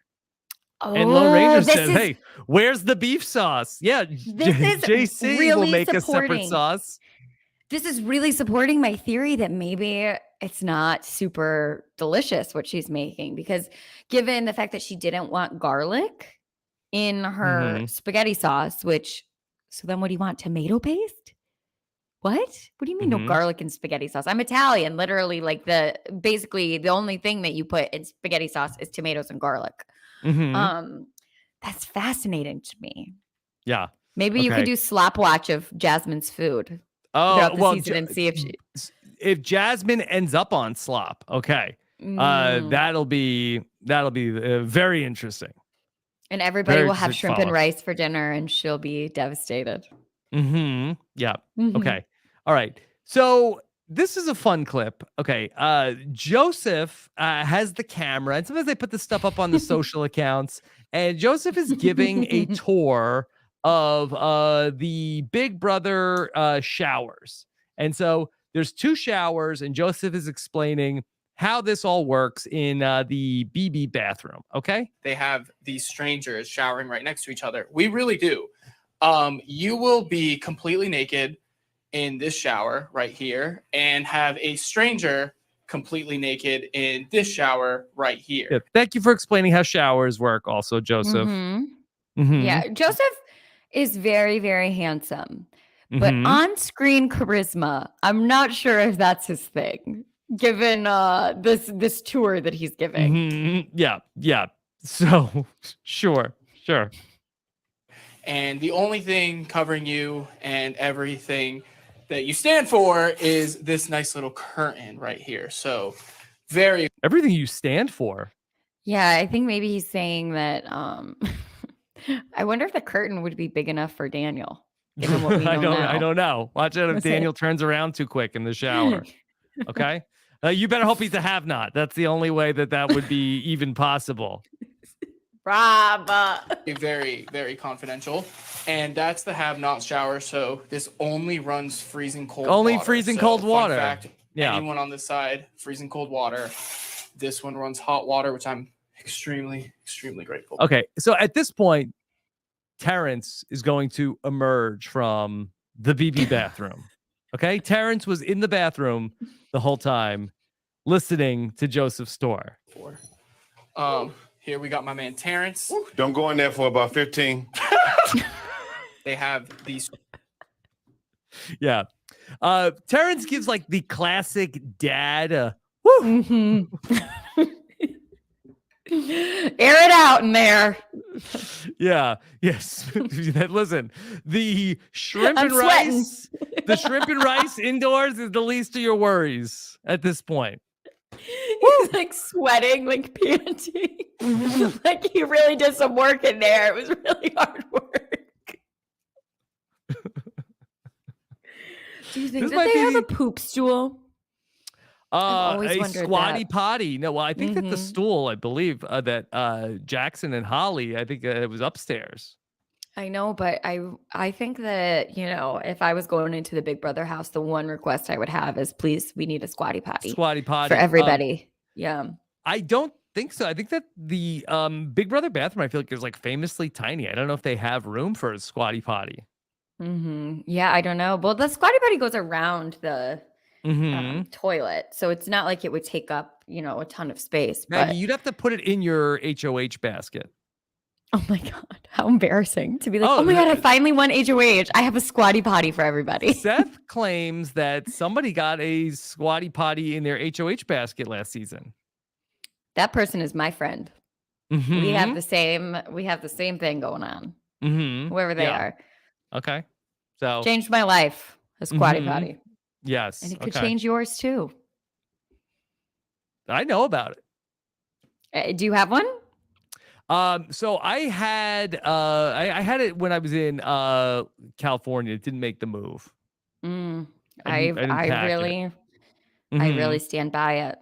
And Lone Ranger says, hey, where's the beef sauce? Yeah, JC will make a separate sauce. This is really supporting my theory that maybe it's not super delicious what she's making, because given the fact that she didn't want garlic in her spaghetti sauce, so then what do you want? Tomato paste? What do you mean no garlic in spaghetti sauce? I'm Italian. Literally, like basically the only thing that you put in spaghetti sauce is tomatoes and garlic. That's fascinating to me. Yeah. Maybe you could do slop watch of Jasmine's food throughout the season and see if Jasmine ends up on slop. Okay. That'll be very interesting. And everybody will have shrimp and rice for dinner, and she'll be devastated. Yeah. Okay. All right. So this is a fun clip. Okay. Joseph has the camera, and sometimes they put this stuff up on the social accounts, and Joseph is giving a tour of the Big Brother showers. And so there's 2 showers, and Joseph is explaining how this all works in the BB bathroom. Okay. They have these strangers showering right next to each other. We really do. You will be completely naked in this shower right here and have a stranger completely naked in this shower right here. Yeah, thank you for explaining how showers work also, Joseph. Yeah, Joseph is very, very handsome, but on-screen charisma, I'm not sure if that's his thing, given this tour that he's giving. Yeah. So, sure. And the only thing covering you and everything that you stand for is this nice little curtain right here. So everything you stand for. Yeah, I think maybe he's saying that I wonder if the curtain would be big enough for Daniel. Given what we know I don't know. Watch out if Daniel turns around too quick in the shower. Okay? You better hope he's a have-not. That's the only way that would be even possible. Very, very confidential. And that's the have-not shower. So this only runs freezing cold water. Only freezing cold water. Fun fact, anyone on this side, freezing cold water. This one runs hot water, which I'm extremely, extremely grateful. Okay. So at this point, Terrence is going to emerge from the BB bathroom. Okay. Terrence was in the bathroom the whole time listening to Joseph's story. Here we got my man Terrence. Don't go in there for about 15. They have these. Yeah. Terrence gives like the classic dad. Air it out in there. Yeah. Yes. Listen, the shrimp and rice. The shrimp and rice indoors is the least of your worries at this point. He's like sweating, like panting. Like he really did some work in there. It was really hard work. Do you think that they have a poop stool? A squatty potty. No, well, I think that the stool, I believe that Jackson and Holly, I think it was upstairs. I know, but I think that, if I was going into the Big Brother house, the one request I would have is, please, we need a squatty potty. Squatty potty. For everybody. Yeah. I don't think so. I think that the Big Brother bathroom, I feel like is like famously tiny. I don't know if they have room for a squatty potty. Yeah, I don't know. Well, the squatty potty goes around the toilet. So it's not like it would take up, a ton of space. Maggie, you'd have to put it in your HOH basket. Oh my God, how embarrassing to be like, oh my God, I finally won HOH. I have a squatty potty for everybody. Seth claims that somebody got a squatty potty in their HOH basket last season. That person is my friend. We have the same thing going on. Whoever they are. Okay. So changed my life, a squatty potty. Yes. And it could change yours too. I know about it. Do you have one? So I had it when I was in California. It didn't make the move. I really stand by it,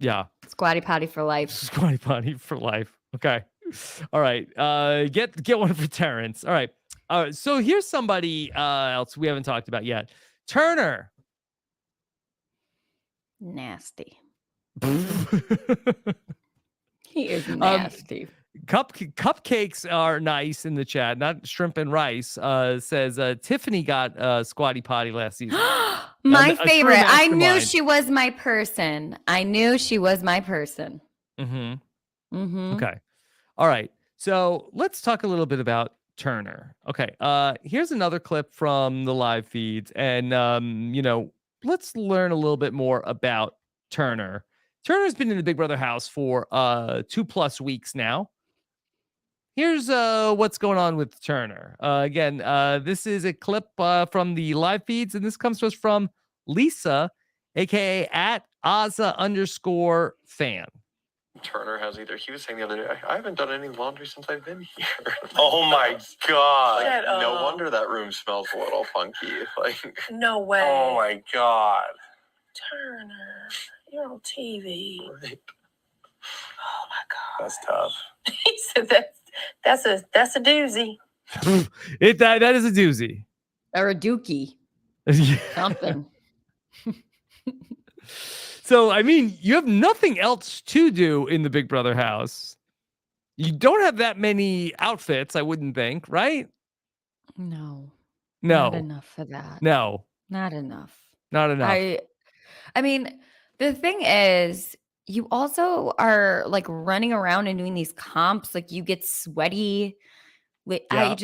Yeah. Squatty potty for life. Squatty potty for life. Okay. All right. Get one for Terrence. All right. So here's somebody else we haven't talked about yet. Turner. Nasty. He is nasty. Cupcakes are nice in the chat, not shrimp and rice. Says Tiffany got Squatty Potty last season. My A true favorite. I knew mastermind. she was my person. Mm-hmm. Okay. All right. So let's talk a little bit about Turner. Okay. Here's another clip from the live feeds, and let's learn a little bit more about Turner. Turner's been in the Big Brother house for 2+ weeks now. Here's what's going on with Turner. Again, this is a clip from the live feeds, and this comes to us from Lisa, aka @Aza_fan. Turner has either. He was saying the other day, I haven't done any laundry since I've been here. Oh my God. Shut No up. wonder that room smells a little funky. Like, No way. Oh my God. Turner, you're on TV. right. Oh my God. That's tough. He said that's a doozy. That is a doozy. Or a dookie. Something. So, I mean, you have nothing else to do in the Big Brother house. You don't have that many outfits, I wouldn't think, right? No. No. Not enough for that. No. Not enough. Not enough. I mean, the thing is, you also are like running around and doing these comps. Like you get sweaty. Yeah.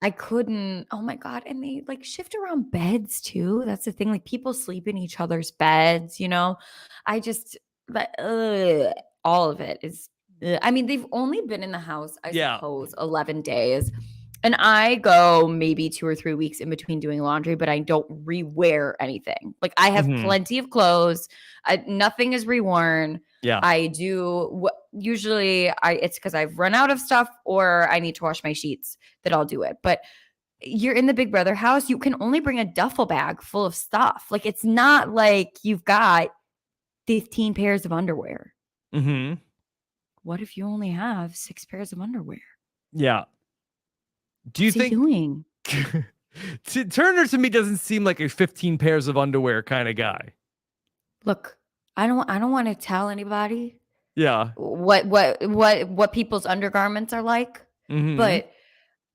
I couldn't. Oh my God. And they like shift around beds too. That's the thing. Like people sleep in each other's beds, I just, all of it is, I mean, they've only been in the house, I suppose, 11 days. And I go maybe 2 or 3 weeks in between doing laundry, but I don't rewear anything. Like I have plenty of clothes. Nothing is reworn. Yeah. I do usually it's because I've run out of stuff or I need to wash my sheets that I'll do it. But you're in the Big Brother house. You can only bring a duffel bag full of stuff. Like it's not like you've got 15 pairs of underwear. Mm-hmm. What if you only have 6 pairs of underwear? Yeah. Do you think doing? Turner to me doesn't seem like a 15 pairs of underwear kind of guy. Look, I don't want to tell anybody. Yeah. What people's undergarments are like, but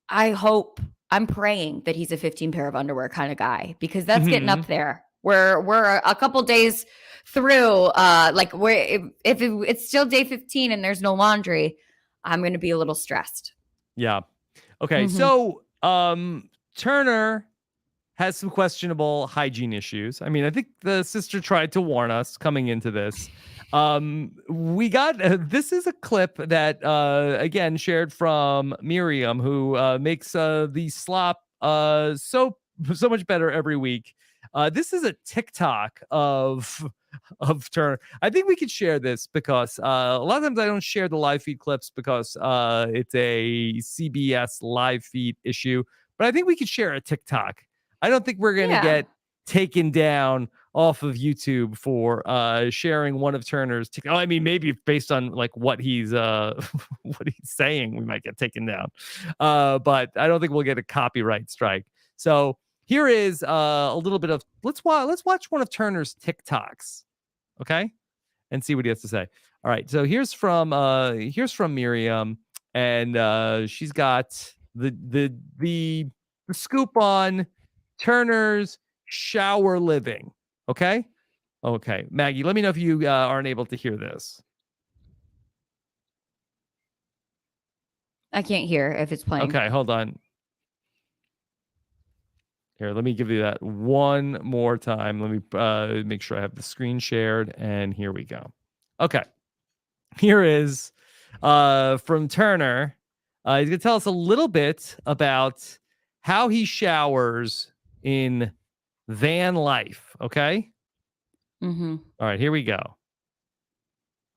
I'm praying that he's a 15 pair of underwear kind of guy because that's getting up there. We're a couple days through. If it's still day 15 and there's no laundry, I'm going to be a little stressed. Yeah. Okay, so Turner has some questionable hygiene issues. I mean, I think the sister tried to warn us coming into this. We got this is a clip that again shared from Miriam, who makes the SLOP so much better every week. This is a TikTok of Turner. I think we could share this because a lot of times I don't share the live feed clips because it's a CBS live feed issue. But I think we could share a TikTok. I don't think we're gonna get taken down off of YouTube for sharing one of Turner's TikTok. I mean, maybe based on like what he's saying, we might get taken down. But I don't think we'll get a copyright strike. So here is a little bit of let's watch one of Turner's TikToks, okay, and see what he has to say. All right, so here's from Miriam, and she's got the scoop on Turner's shower living. Okay, Maggie, let me know if you aren't able to hear this. I can't hear if it's playing. Okay, hold on. Here, let me give you that one more time. Let me make sure I have the screen shared, and here we go. Okay, here is from Turner. He's gonna tell us a little bit about how he showers in van life. Okay. All right, here we go.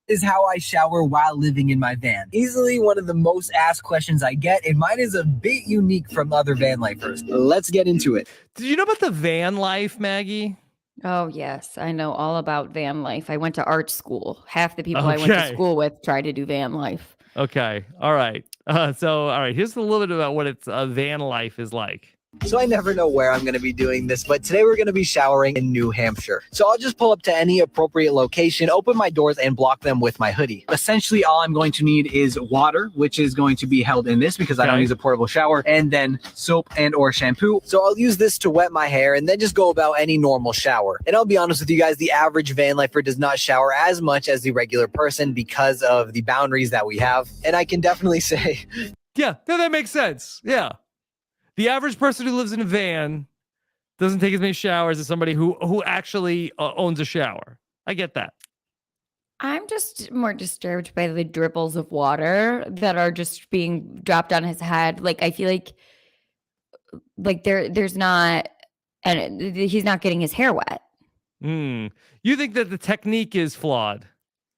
Is how I shower while living in my van. Easily one of the most asked questions I get, and mine is a bit unique from other van lifers. Let's get into it. Did you know about the van life, Maggie? Oh, yes. I know all about van life. I went to art school. Half the people I went to school with try to do van life. Okay. All right. All right. Here's a little bit about what it's van life is like. So I never know where I'm going to be doing this, but today we're going to be showering in New Hampshire. So I'll just pull up to any appropriate location, open my doors, and block them with my hoodie. Essentially, all I'm going to need is water, which is going to be held in this because I don't use a portable shower, and then soap and or shampoo. So I'll use this to wet my hair and then just go about any normal shower. And I'll be honest with you guys, the average van lifer does not shower as much as the regular person because of the boundaries that we have. And I can definitely say... Yeah, that makes sense. Yeah. The average person who lives in a van doesn't take as many showers as somebody who actually owns a shower. I get that. I'm just more disturbed by the dribbles of water that are just being dropped on his head. Like, I feel like there's not, and he's not getting his hair wet. You think that the technique is flawed?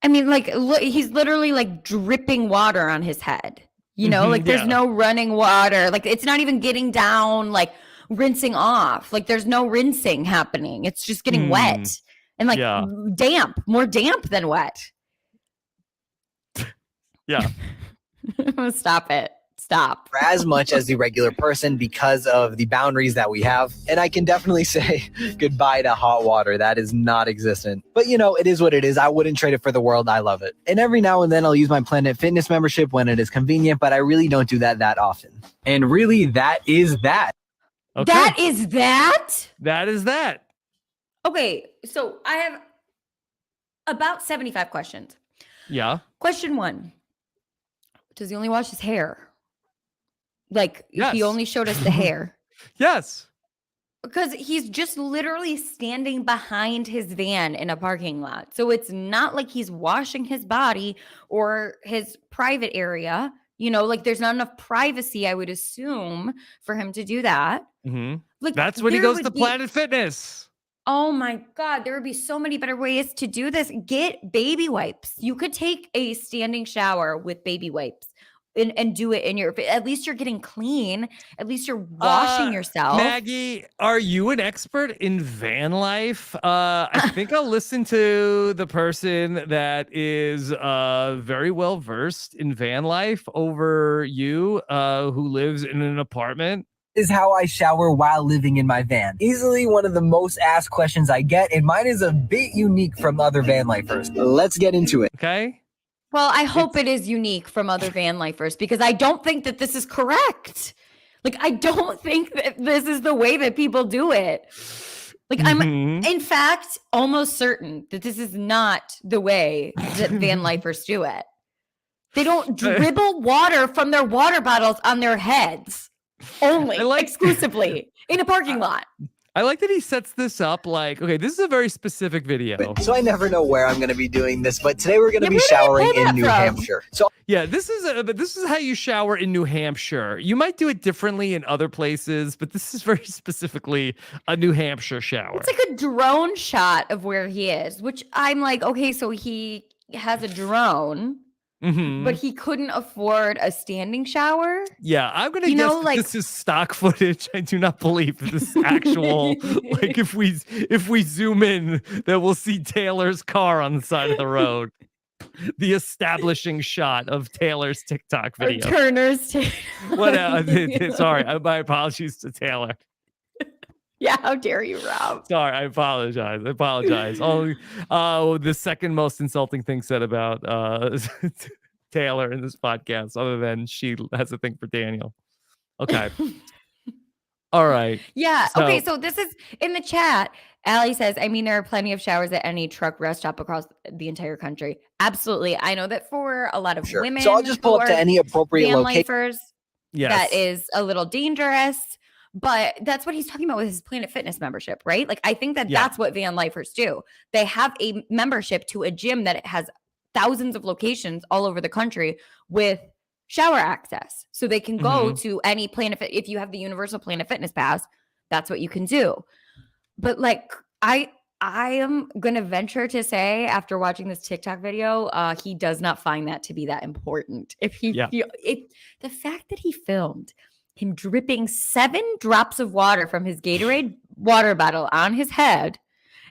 I mean, like, look, he's literally like dripping water on his head. You know, like there's no running water. Like it's not even getting down, like rinsing off. Like there's no rinsing happening. It's just getting wet and like damp, more damp than wet. Yeah. Stop it. Stop. As much as the regular person because of the boundaries that we have. And I can definitely say goodbye to hot water. That is not existent. But you know, it is what it is. I wouldn't trade it for the world. I love it. And every now and then I'll use my Planet Fitness membership when it is convenient, but I really don't do that often. And really, that is that. Okay. That is that? That is that. Okay, so I have about 75 questions. Yeah. Question 1. Does he only wash his hair? Like, yes. He only showed us the hair. Yes. Because he's just literally standing behind his van in a parking lot. So it's not like he's washing his body or his private area. You know, like there's not enough privacy, I would assume, for him to do that. Like that's when he goes to Planet Fitness. Oh my God, there would be so many better ways to do this. Get baby wipes. You could take a standing shower with baby wipes. And do it in your, at least you're getting clean. At least you're washing yourself. Maggie, are you an expert in van life? I think I'll listen to the person that is very well versed in van life over you, who lives in an apartment. Is how I shower while living in my van. Easily one of the most asked questions I get, and mine is a bit unique from other van lifers. Let's get into it. Okay. Well, I hope it is unique from other van lifers because I don't think that this is correct. Like, I don't think that this is the way that people do it. Like, I'm, in fact, almost certain that this is not the way that van lifers do it. They don't dribble water from their water bottles on their heads only, exclusively, in a parking lot. I like that he sets this up like, okay, this is a very specific video. So I never know where I'm going to be doing this, but today we're going to be showering in New Hampshire. So yeah, this is how you shower in New Hampshire. You might do it differently in other places, but this is very specifically a New Hampshire shower. It's like a drone shot of where he is, which I'm like, okay, so he has a drone. But he couldn't afford a standing shower. Yeah, I'm gonna guess that this is stock footage. I do not believe this is actual. Like if we zoom in, that we'll see Taylor's car on the side of the road. The establishing shot of Taylor's TikTok video. Or Turner's. Sorry, my apologies to Taylor. Yeah, how dare you, Rob? Sorry, I apologize. The second most insulting thing said about Taylor in this podcast, other than she has a thing for Daniel. Okay. All right. Yeah. Okay. So this is in the chat. Allie says, I mean, there are plenty of showers at any truck rest stop across the entire country. Absolutely. I know that for a lot of women. So I'll just pull up to any appropriate location. That is a little dangerous. But that's what he's talking about with his Planet Fitness membership, right? Like, I think that that's what van lifers do. They have a membership to a gym that has thousands of locations all over the country with shower access. So they can go to any Planet Fit. If you have the Universal Planet Fitness Pass, that's what you can do. But like, I am going to venture to say after watching this TikTok video, he does not find that to be that important. The fact that he filmed him dripping 7 drops of water from his Gatorade water bottle on his head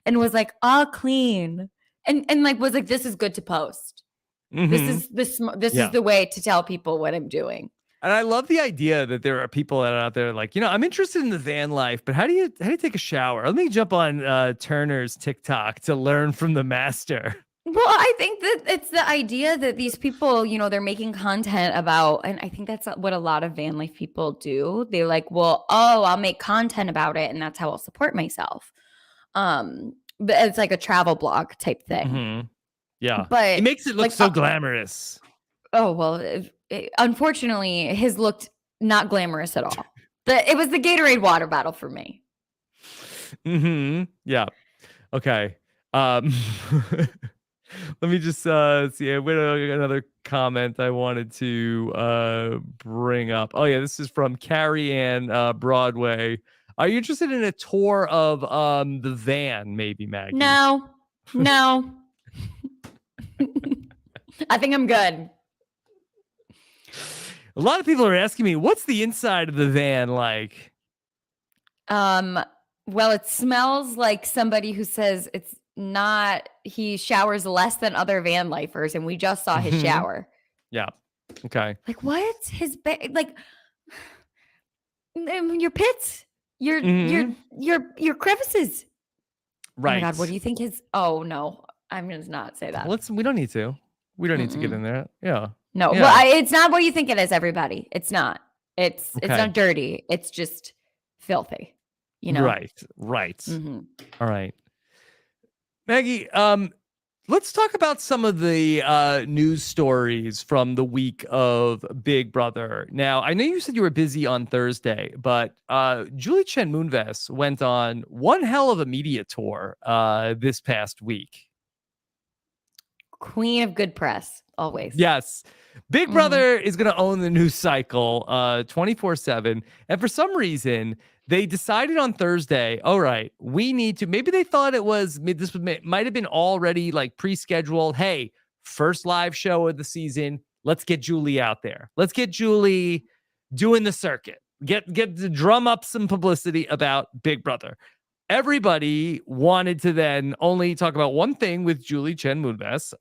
and was like, all clean. And like, was like, this is good to post. This is the way to tell people what I'm doing. And I love the idea that there are people that are out there like, I'm interested in the van life, but how do you take a shower? Let me jump on Turner's TikTok to learn from the master. Well, I think that it's the idea that these people, they're making content about, and I think that's what a lot of van life people do. They're like, well, I'll make content about it, and that's how I'll support myself. But it's like a travel blog type thing. Mm-hmm. Yeah, but it makes it look so glamorous. Oh well, unfortunately, his looked not glamorous at all. It was the Gatorade water bottle for me. Mm-hmm. Yeah. Okay. Let me just see. I went another comment I wanted to bring up. Oh yeah, this is from Carrie Ann Broadway. Are you interested in a tour of the van, maybe, Maggie? No. I think I'm good. A lot of people are asking me, what's the inside of the van like? Well, it smells like somebody who says it's not, he showers less than other van lifers, and we just saw his shower. Yeah. Okay. Like, what's his like your pits, your crevices. Right. Oh my God, what do you think his? Oh no, I'm gonna not say that. We don't need to. We don't need to get in there. Yeah. No, yeah. Well, it's not what you think it is, everybody. It's not. It's not dirty. It's just filthy. Right. Mm-hmm. All right. Maggie, let's talk about some of the news stories from the week of Big Brother. Now, I know you said you were busy on Thursday, but Julie Chen Moonves went on one hell of a media tour this past week. Queen of good press, always. Yes. Big Brother is going to own the news cycle 24/7. And for some reason, they decided on Thursday, all right, we need to, maybe they thought might have been already like pre-scheduled. Hey, first live show of the season. Let's get Julie out there. Let's get Julie doing the circuit. Get to drum up some publicity about Big Brother. Everybody wanted to then only talk about one thing with Julie Chen Moonves.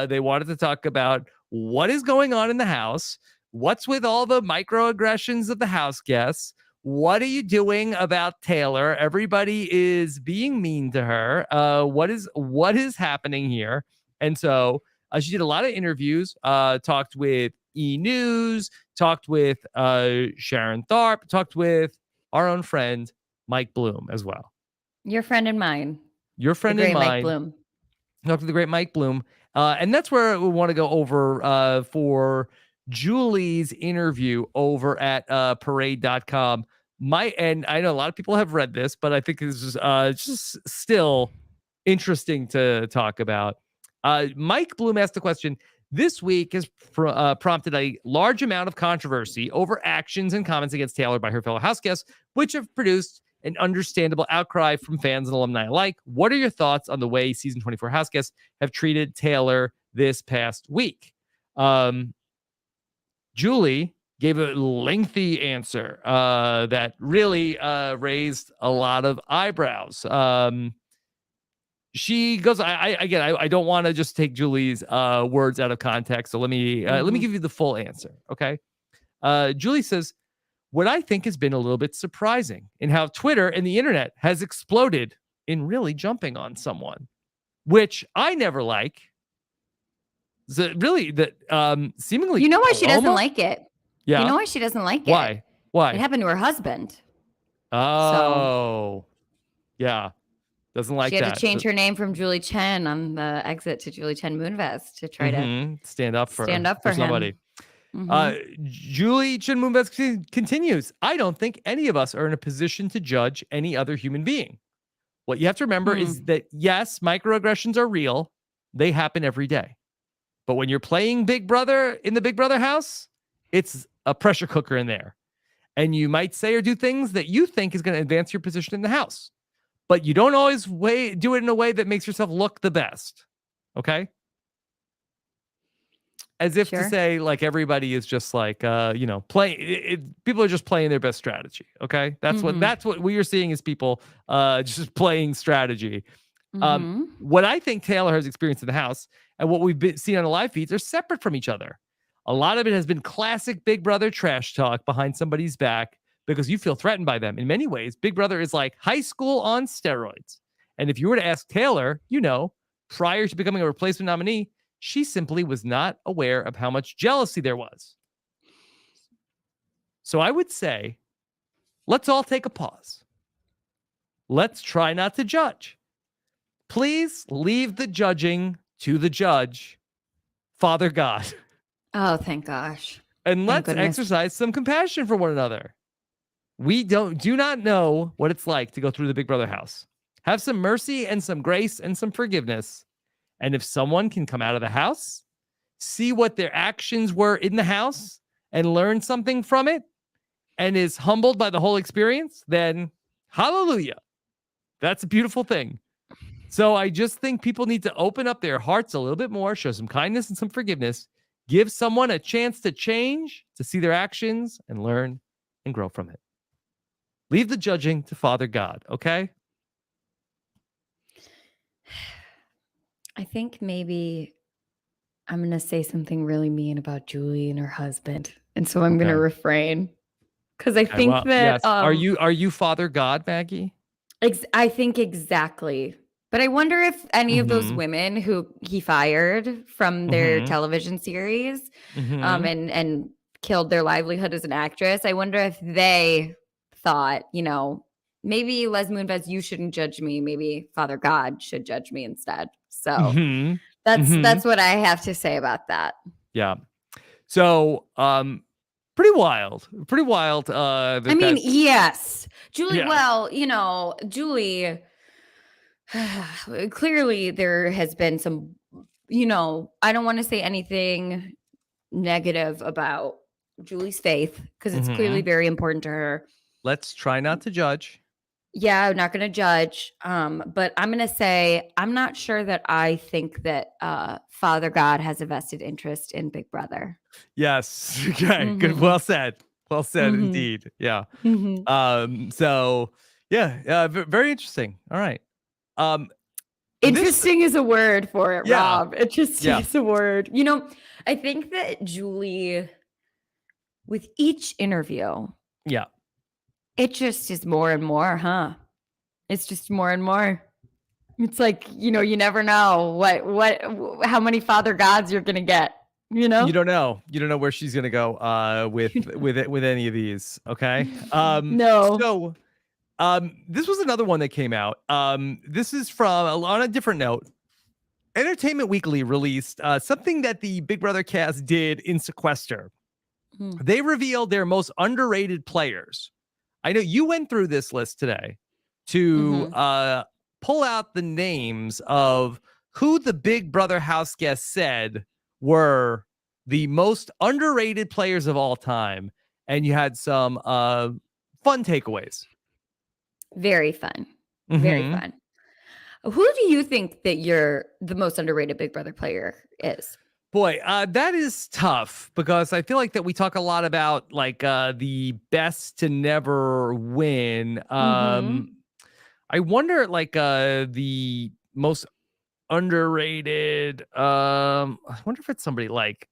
They wanted to talk about what is going on in the house. What's with all the microaggressions of the house guests? What are you doing about Taylor? Everybody is being mean to her. What is happening here? And so she did a lot of interviews, talked with E! News, talked with Sharon Tharp, talked with our own friend, Mike Bloom as well. Your friend and mine. Your friend and mine. Mike Bloom. Talked to the great Mike Bloom. And that's where we want to go over for Julie's interview over at parade.com. And I know a lot of people have read this, but I think this is just still interesting to talk about. Mike Bloom asked the question, this week has prompted a large amount of controversy over actions and comments against Taylor by her fellow house guests, which have produced an understandable outcry from fans and alumni alike. What are your thoughts on the way season 24 house guests have treated Taylor this past week? Julie gave a lengthy answer that really raised a lot of eyebrows. She goes, I don't want to just take Julie's words out of context. So let me give you the full answer. Okay. Julie says, what I think has been a little bit surprising in how Twitter and the internet has exploded in really jumping on someone, which I never like. So really, that seemingly, you know why she doesn't like it? Yeah, you know why she doesn't like it? Why? Why? It happened to her husband. Oh, yeah, doesn't like that. She had to change her name from Julie Chen on the exit to Julie Chen Moonves to try to stand up for somebody. Julie Chen Moonves continues. I don't think any of us are in a position to judge any other human being. What you have to remember is that, yes, microaggressions are real. They happen every day. But when you're playing Big Brother in the Big Brother house, it's a pressure cooker in there. And you might say or do things that you think is going to advance your position in the house. But you don't always do it in a way that makes yourself look the best. Okay? As if to say, like, everybody is just like, playing. People are just playing their best strategy. Okay, that's what we are seeing is people just playing strategy. What I think Taylor has experienced in the house and what we've seen on the live feeds are separate from each other. A lot of it has been classic Big Brother trash talk behind somebody's back because you feel threatened by them. In many ways, Big Brother is like high school on steroids. And if you were to ask Taylor, prior to becoming a replacement nominee, she simply was not aware of how much jealousy there was. So I would say, let's all take a pause. Let's try not to judge. Please leave the judging to the judge, Father God. Oh, thank gosh. And let's exercise some compassion for one another. We do not know what it's like to go through the Big Brother house. Have some mercy and some grace and some forgiveness. And if someone can come out of the house, see what their actions were in the house and learn something from it and is humbled by the whole experience, then hallelujah. That's a beautiful thing. So I just think people need to open up their hearts a little bit more, show some kindness and some forgiveness, give someone a chance to change, to see their actions and learn and grow from it. Leave the judging to Father God, okay? I think maybe I'm going to say something really mean about Julie and her husband. And so I'm going to refrain. Because I think that... Yes. Are you Father God, Maggie? I think exactly. But I wonder if any of those women who he fired from their television series and killed their livelihood as an actress, I wonder if they thought, maybe Les Moonves, you shouldn't judge me. Maybe Father God should judge me instead. So that's what I have to say about that. Yeah. So pretty wild. Yes. Julie, well, Julie, clearly there has been some, I don't want to say anything negative about Julie's faith because it's clearly very important to her. Let's try not to judge. Yeah, I'm not going to judge. But I'm going to say, I'm not sure that I think that Father God has a vested interest in Big Brother. Yes. Okay. Good. Well said. Well said indeed. Yeah. So yeah, very interesting. All right. Interesting is a word for it, Rob. Interesting is a word. I think that Julie, with each interview, it just is more and more, huh? It's just more and more. It's like, you never know how many Father Gods you're gonna get. You don't know where she's gonna go with any of these. Okay. No. So this was another one that came out. This is from on a different note. Entertainment Weekly released something that the Big Brother cast did in Sequester. They revealed their most underrated players. I know you went through this list today to pull out the names of who the Big Brother house guests said were the most underrated players of all time. And you had some fun takeaways. Very fun. Very fun. Who do you think that the most underrated Big Brother player is? Boy, that is tough because I feel like that we talk a lot about like the best to never win. I wonder like the most underrated. I wonder if it's somebody like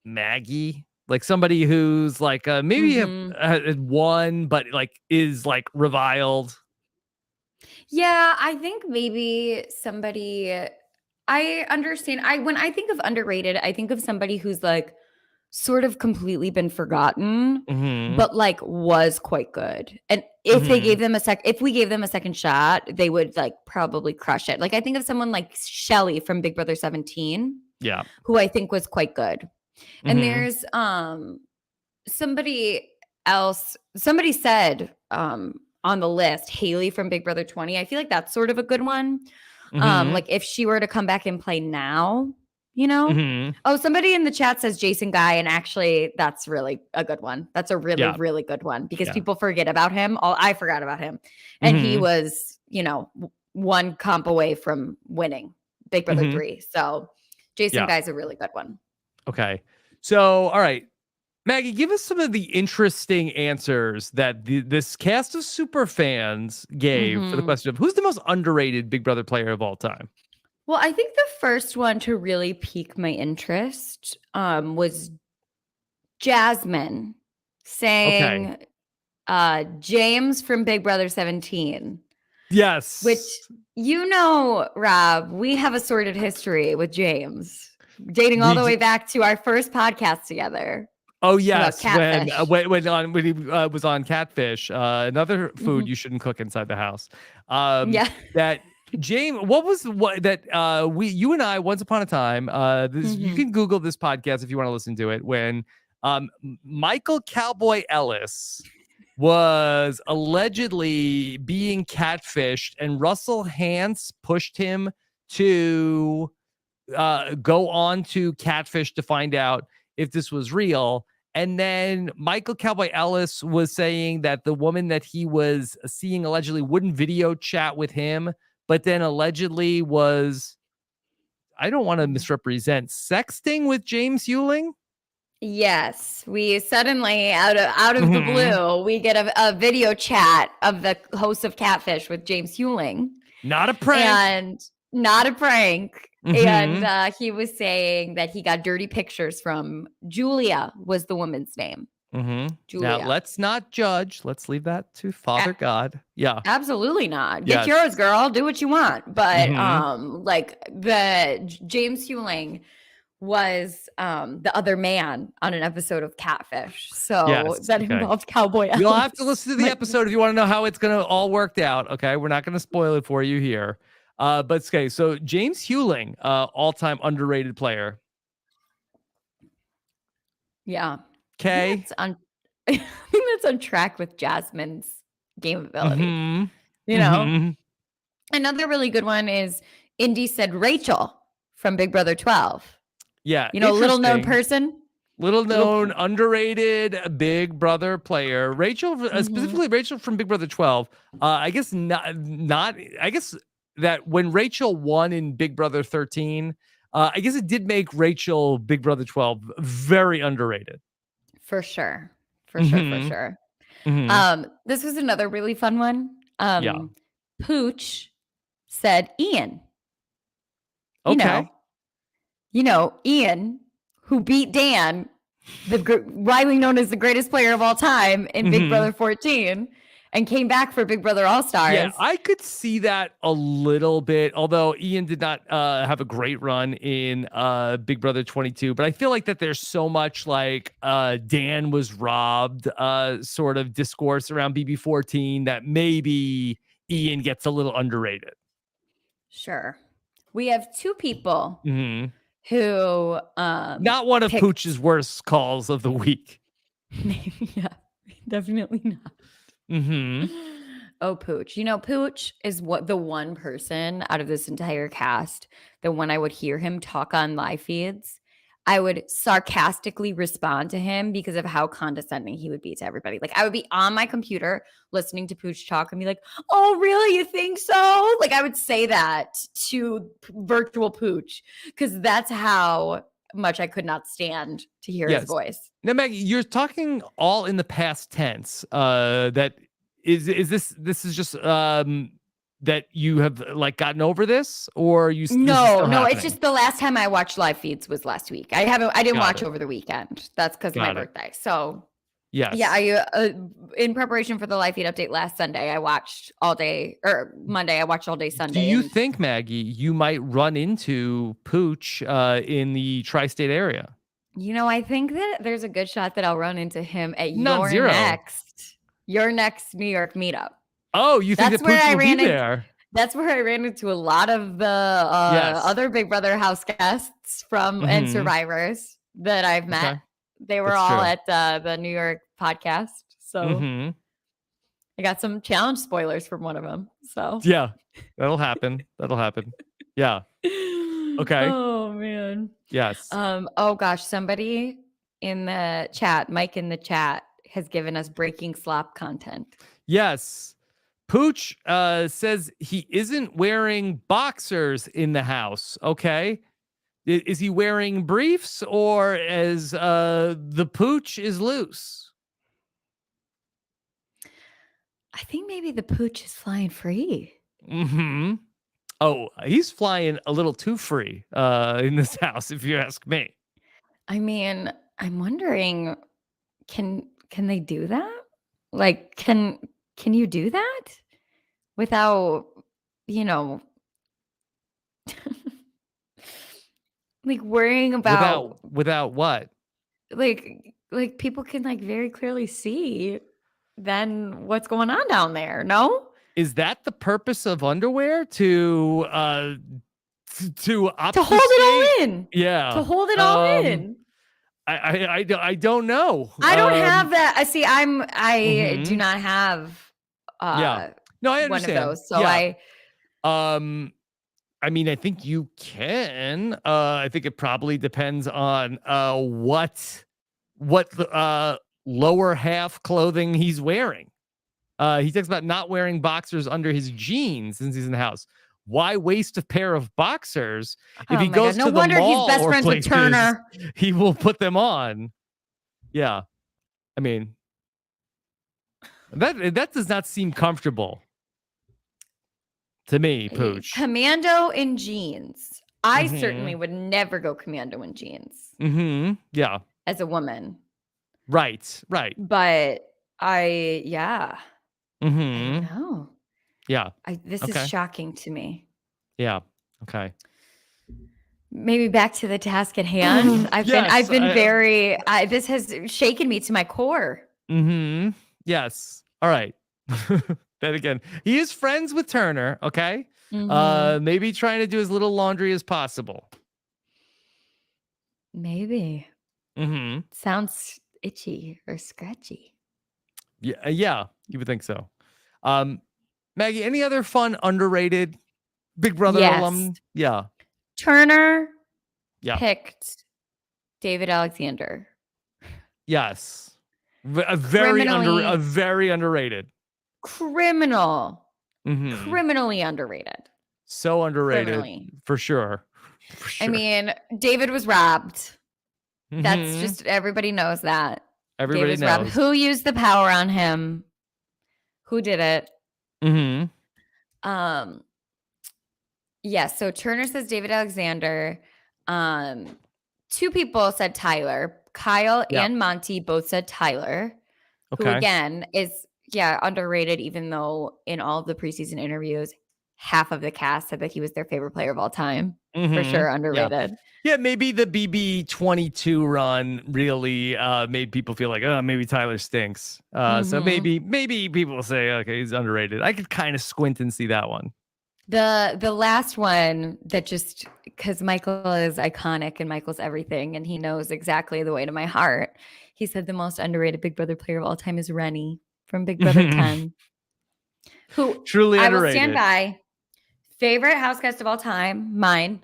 Maggie, like somebody who's like maybe had won, but like is like reviled. Yeah, I think maybe somebody. I understand. When I think of underrated, I think of somebody who's like sort of completely been forgotten, but like was quite good. And if they gave them if we gave them a second shot, they would like probably crush it. Like I think of someone like Shelly from Big Brother 17, who I think was quite good. And there's somebody else. Somebody said on the list, Haley from Big Brother 20. I feel like that's sort of a good one. Like if she were to come back and play now, Oh, somebody in the chat says Jason Guy, and actually that's really a good one. That's a really, really good one because people forget about him. I forgot about him. And he was, one comp away from winning Big Brother 3. So Jason Guy's a really good one. Okay. So, all right. Maggie, give us some of the interesting answers that this cast of super fans gave for the question of who's the most underrated Big Brother player of all time. Well, I think the first one to really pique my interest was Jasmine saying James from Big Brother 17. Yes. Which, Rob, we have a sordid history with James, dating all the way back to our first podcast together. Oh yes, when he was on Catfish, another food you shouldn't cook inside the house. That James, you and I once upon a time. You can Google this podcast if you want to listen to it. When Michael Cowboy Ellis was allegedly being catfished, and Russell Hantz pushed him to go on to Catfish to find out if this was real. And then Michael Cowboy Ellis was saying that the woman that he was seeing allegedly wouldn't video chat with him, but then allegedly was, I don't want to misrepresent, sexting with James Hewling. Yes, we suddenly out of the blue, we get a video chat of the host of Catfish with James Hewling. Not a prank. And he was saying that he got dirty pictures from Julia was the woman's name. Julia. Now let's not judge. Let's leave that to Father God. Yeah, absolutely not. Get yours, girl. Do what you want. But like the James Hewling was the other man on an episode of Catfish. So that involved Cowboy Ellis. You'll have to listen to the episode if you want to know how it's going to all work out. Okay, we're not going to spoil it for you here. But okay, so James Hewling, all-time underrated player. Yeah. Okay. I think that's on track with Jasmine's game ability. Another really good one is Indy said Rachel from Big Brother 12. Yeah. Little known person. Little known, underrated Big Brother player. Rachel, specifically Rachel from Big Brother 12. I guess I guess that when Rachel won in Big Brother 13, I guess it did make Rachel Big Brother 12 very underrated. For sure. This was another really fun one. Pooch said Ian. Ian, who beat Dan, widely known as the greatest player of all time in Big Brother 14, and came back for Big Brother All-Stars. Yeah, I could see that a little bit, although Ian did not have a great run in Big Brother 22. But I feel like that there's so much like Dan was robbed sort of discourse around BB14 that maybe Ian gets a little underrated. Sure. We have two people who not one of Pooch's worst calls of the week. Yeah, definitely not. Oh, Pooch. Pooch is the one person out of this entire cast that when I would hear him talk on live feeds, I would sarcastically respond to him because of how condescending he would be to everybody. Like I would be on my computer listening to Pooch talk and be like, oh, really? You think so? Like I would say that to virtual Pooch because that's how much I could not stand to hear his voice. Now, Maggie, you're talking all in the past tense. That is this is just that you have like gotten over this, or you? No, it's just the last time I watched live feeds was last week. I didn't watch over the weekend. That's because of my birthday. So yes, yeah. I in preparation for the live feed update last Sunday, I watched all day, or Monday, I watched all day Sunday. Do you think, Maggie, you might run into Pooch in the tri-state area? I think that there's a good shot that I'll run into him at your next New York meetup. Oh, you think that Pooch will be there? That's where I ran into a lot of the other Big Brother house guests from and survivors that I've met. Okay. They were all at the New York podcast. So I got some challenge spoilers from one of them. So yeah, that'll happen. Yeah. Okay. Oh man. Yes. Oh gosh, somebody in the chat, Mike in the chat, has given us breaking slop content. Yes. Pooch says he isn't wearing boxers in the house. Okay. Is he wearing briefs, or as the Pooch is loose? I think maybe the Pooch is flying free. Oh, he's flying a little too free in this house, if you ask me. I mean, I'm wondering can they do that? Like, can you do that without, you know, like worrying about without what? like people can like very clearly see then what's going on down there? No? Is that the purpose of underwear to obfuscate? To hold it all in. Yeah. To hold it all in. I don't know. I don't have that. I see. I do Mhm. not have. Yeah. No, I understand. One of those. So Yeah. I mean, I think you can. I think it probably depends on what the lower half clothing he's wearing. He talks about not wearing boxers under his jeans since he's in the house. Why waste a pair of boxers if he goes to the mall he's best or friends places, with Turner. he will put them on. Yeah, I mean that does not seem comfortable to me, Pooch. Commando in jeans. I certainly would never go commando in jeans. Yeah. As a woman. Right. But yeah. I don't know. Yeah. This is shocking to me. Yeah. Okay. Maybe back to the task at hand. I've been very. This has shaken me to my core. Yes. All right. Then again, he is friends with Turner. Okay. Maybe trying to do as little laundry as possible. Maybe. Sounds itchy or scratchy. Yeah. You would think so. Maggie, any other fun underrated Big Brother alum? Yeah. Turner picked David Alexander. Yes. A very underrated. Criminally underrated. So underrated. For sure. I mean, David was robbed. That's just, everybody knows that. Everybody David was knows. robbed. Who used the power on him? Who did it? Yeah, so Turner says David Alexander. Two people said Tyler. Kyle and Monty both said Tyler. Who again is underrated, even though in all of the preseason interviews, half of the cast said that he was their favorite player of all time. For sure, underrated. Yeah, maybe the BB24 run really made people feel like, oh, maybe Tyler stinks. So maybe people will say, okay, he's underrated. I could kind of squint and see that one. The last one that just because Michael is iconic and Michael's everything and he knows exactly the way to my heart. He said the most underrated Big Brother player of all time is Rennie from Big Brother 10. Who truly underrated. I will stand by. Favorite house guest of all time, mine,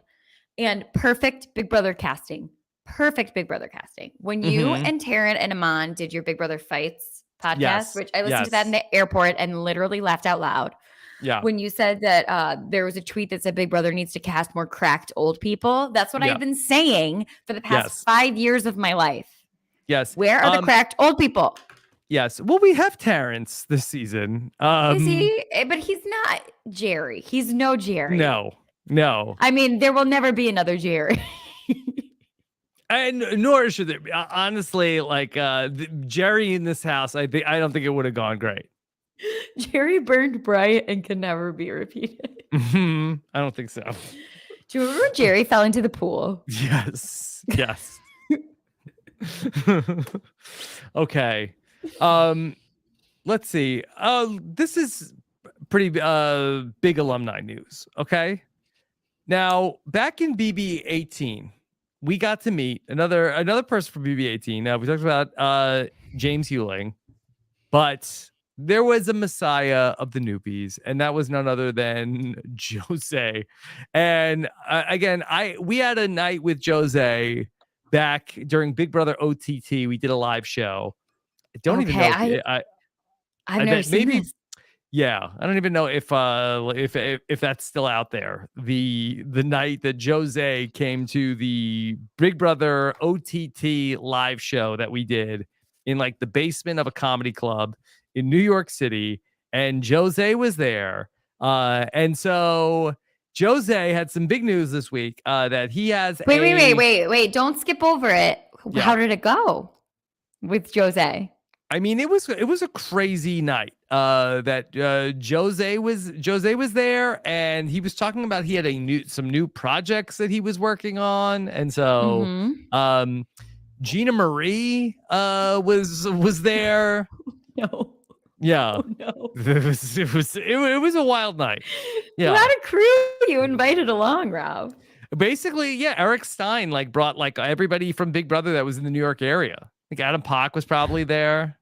and perfect Big Brother casting. Perfect Big Brother casting. When you and Taryn and Aman did your Big Brother Fights podcast, which I listened to that in the airport and literally laughed out loud. Yeah. When you said that there was a tweet that said Big Brother needs to cast more cracked old people. That's what I've been saying for the past 5 years of my life. Yes. Where are the cracked old people? Yes. Well, we have Terrence this season. Is he? But he's not Jerry. He's no Jerry. No. I mean, there will never be another Jerry. And nor should there be. Honestly, like Jerry in this house, I don't think it would have gone great. Jerry burned bright and can never be repeated. I don't think so. Do you remember when Jerry fell into the pool? Yes. Okay. Let's see. This is pretty big alumni news. Okay. Now, back in BB18, we got to meet another person from BB18. We talked about James Hewling, but there was a messiah of the newbies, and that was none other than Jose. And again, we had a night with Jose back during Big Brother OTT. We did a live show. I don't even know. I've never seen this. Yeah, I don't even know if that's still out there. The night that Jose came to the Big Brother OTT live show that we did in like the basement of a comedy club in New York City, and Jose was there. And so Jose had some big news this week that he has. Wait! Don't skip over it. Yeah. How did it go? with Jose? I mean, it was a crazy night. That Jose was there, and he was talking about he had some new projects that he was working on, and so Gina Marie was there. No. Yeah. Oh, no. It was a wild night. Yeah. You had a crew you invited along, Rob. Basically, yeah, Eric Stein brought everybody from Big Brother that was in the New York area. Like Adam Pock was probably there.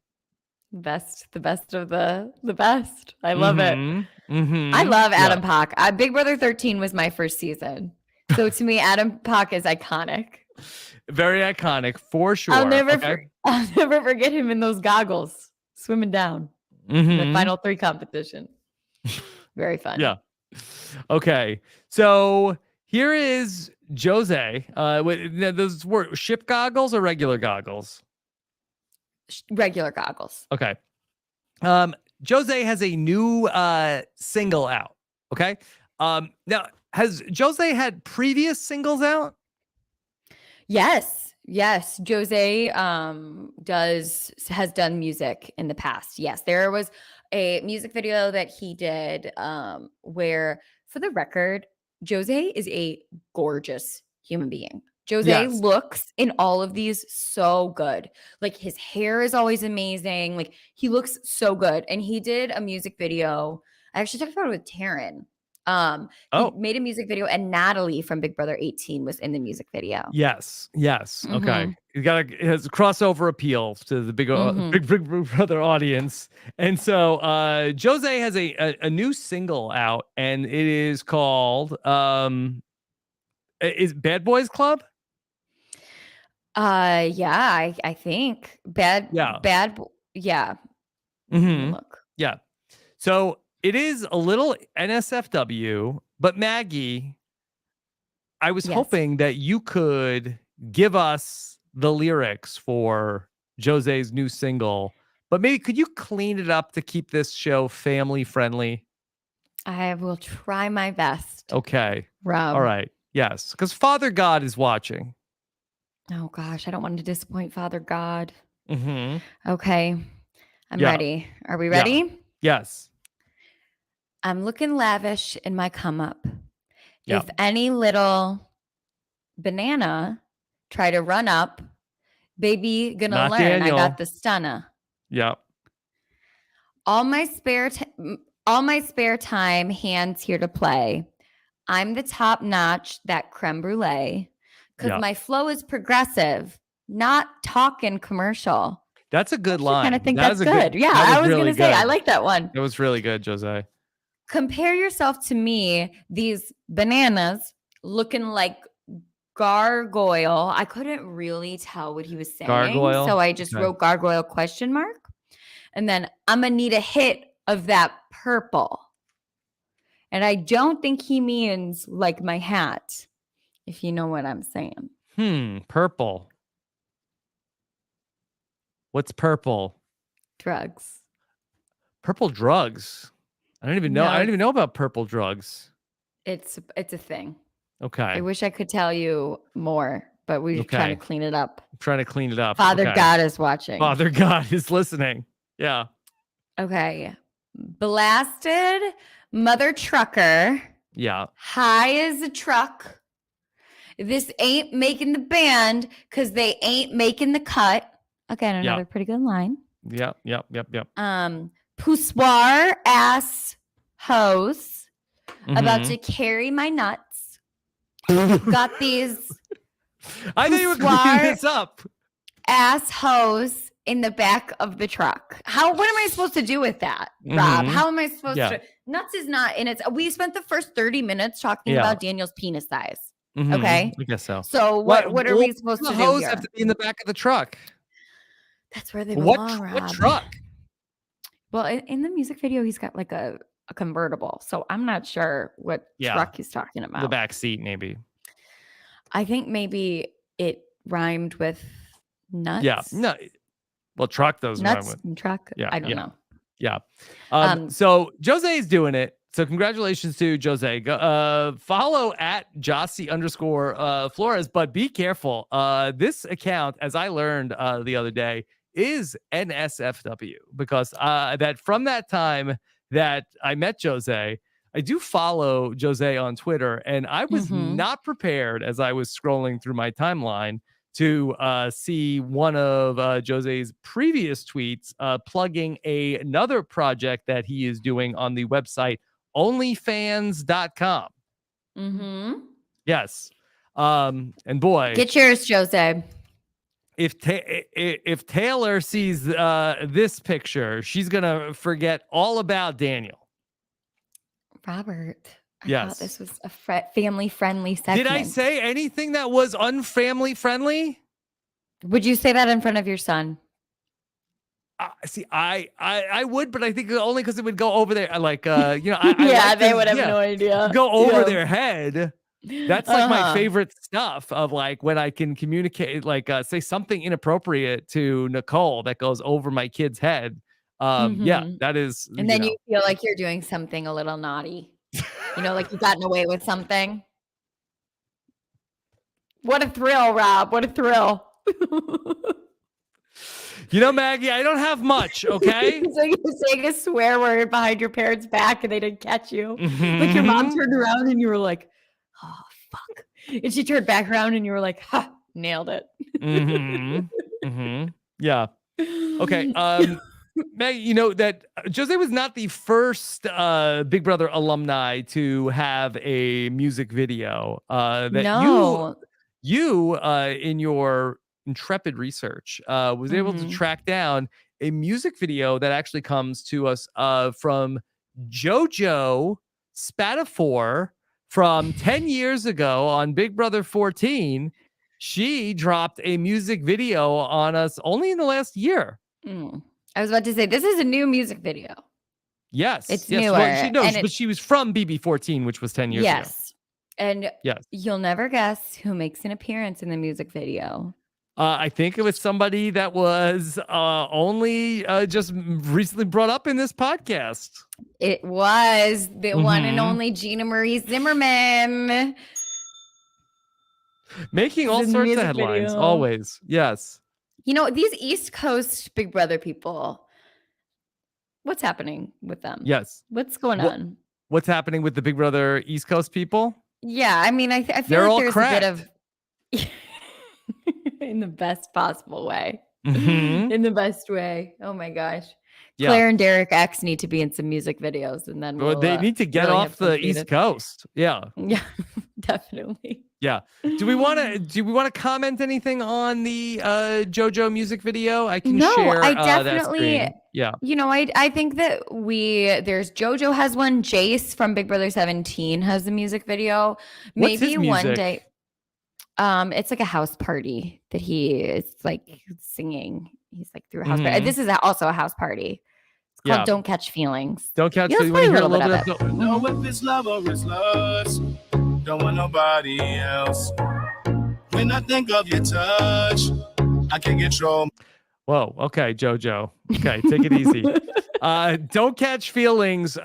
The best of the best. I love it. I love Adam Pock. Big Brother 13 was my first season. So to me, Adam Pock is iconic. Very iconic for sure. I'll never forget him in those goggles swimming down in the final 3 competition. Very fun. Yeah. Okay. So here is Jose. Those were ship goggles or regular goggles? Regular goggles. Okay. Jose has a new single out. Okay. Now, has Jose had previous singles out? Yes. Jose has done music in the past. Yes. There was a music video that he did where, for the record, Jose is a gorgeous human being. Jose looks in all of these so good. Like his hair is always amazing. Like he looks so good. And he did a music video. I actually talked about it with Taryn. He made a music video, and Natalie from Big Brother 18 was in the music video. Yes. Okay. It has a crossover appeal to the Big Brother audience. And so Jose has a new single out, and it is called is Bad Boys Club? Yeah, I think bad. Yeah. Look. Yeah. So it is a little NSFW, but Maggie, I was hoping that you could give us the lyrics for Jose's new single, but maybe could you clean it up to keep this show family friendly? I will try my best. Okay. Rob. All right. Yes. Because Father God is watching. Oh gosh, I don't want to disappoint Father God. Mm-hmm. Okay. I'm ready. Are we ready? Yeah. Yes. I'm looking lavish in my come up. If any little banana try to run up, baby gonna Not learn. Daniel. I got the stunner. Yep. All my spare time, hands here to play. I'm the top notch, that creme brulee, because my flow is progressive, not talking commercial. That's a good line. I kind of think that's good. Yeah, I was really gonna say I like that one. It was really good, Jose. Compare yourself to me. These bananas looking like gargoyle. I couldn't really tell what he was saying. Gargoyle. So I just wrote gargoyle ? And then I'm going to need a hit of that purple. And I don't think he means like my hat, if you know what I'm saying. Purple. What's purple? Drugs. Purple drugs. I don't even know. I don't even know about purple drugs. It's a thing. Okay. I wish I could tell you more, but we're trying to clean it up. I'm trying to clean it up. Father God is watching. Father God is listening. Yeah. Okay. Blasted mother trucker. Yeah. High as a truck. This ain't making the band because they ain't making the cut. Again, another pretty good line. Yep. Poussoir ass hose about to carry my nuts. Got these. I thought you were cleaning this up. Ass hose in the back of the truck. What am I supposed to do with that, Rob? How am I supposed to? Nuts is not in it. We spent the first 30 minutes talking about Daniel's penis size. Okay. I guess so. So what are we supposed to do? The hose here? have to be in the back of the truck. That's where they belong, What Rob. truck? Well, in the music video, he's got like a convertible. So I'm not sure what truck he's talking about. The back seat, maybe. I think maybe it rhymed with nuts. Yeah. No. Well, truck does rhyme Nuts with. and truck. Yeah. I don't know. Yeah. So Jose is doing it. So congratulations to Jose. Follow at Jossie_Flores, but be careful. This account, as I learned the other day, is NSFW, because that from that time that I met Jose, I do follow Jose on Twitter, and I was not prepared as I was scrolling through my timeline to see one of Jose's previous tweets plugging another project that he is doing on the website onlyfans.com. Yes. And boy, get yours, Jose. If Taylor sees this picture, she's gonna forget all about Daniel. Robert, I Yes. thought this was a family-friendly segment. Did I say anything that was unfamily friendly? Would you say that in front of your son? See, I would, but I think only because it would go over there. Like, I Yeah, like they to, would have no idea. Go over Yeah. their head. That's like my favorite stuff of like when I can communicate, like say something inappropriate to Nicole that goes over my kid's head. Yeah, that is. And then you feel like you're doing something a little naughty. Like you've gotten away with something. What a thrill, Rob. What a thrill. Maggie, I don't have much, okay? So you're saying a swear word behind your parents' back and they didn't catch you. Like your mom turned around and you were like, oh, fuck. And she turned back around and you were like, ha, nailed it. Yeah. Okay. Maggie, that Jose was not the first Big Brother alumni to have a music video. That you in your intrepid research was able to track down a music video that actually comes to us from JoJo Spatafor from 10 years ago on Big Brother 14. She dropped a music video on us only in the last year. I was about to say, this is a new music video. Yes. It's newer. Well, but she was from BB14, which was 10 years ago. And yes, you'll never guess who makes an appearance in the music video. I think it was somebody that was only just recently brought up in this podcast. It was the one and only Gina Marie Zimmerman. Making all sorts of headlines, always. Yes. These East Coast Big Brother people, what's happening with them? Yes. What's going on? What's happening with the Big Brother East Coast people? Yeah, I mean, I feel they're like all there's cracked. a bit of in the best possible way. In the best way. Oh my gosh. Yeah. Claire and Derek X need to be in some music videos, and then they need to get really off the East Coast. Yeah. Yeah, definitely. Yeah. Do we want to comment anything on the JoJo music video? I can share. I definitely. That yeah. I think that there's JoJo has one. Jace from Big Brother 17 has the music video. Maybe one day. It's like a house party that he is like singing. He's like through a house party. This is also a house party. It's called Don't Catch Feelings. Don't Catch Feelings. You want to hear a little bit of it? Know if it's love or it's lust. Don't want nobody else. When I think of your touch, I can control. Whoa. Okay, JoJo. Okay, take it easy. Don't Catch Feelings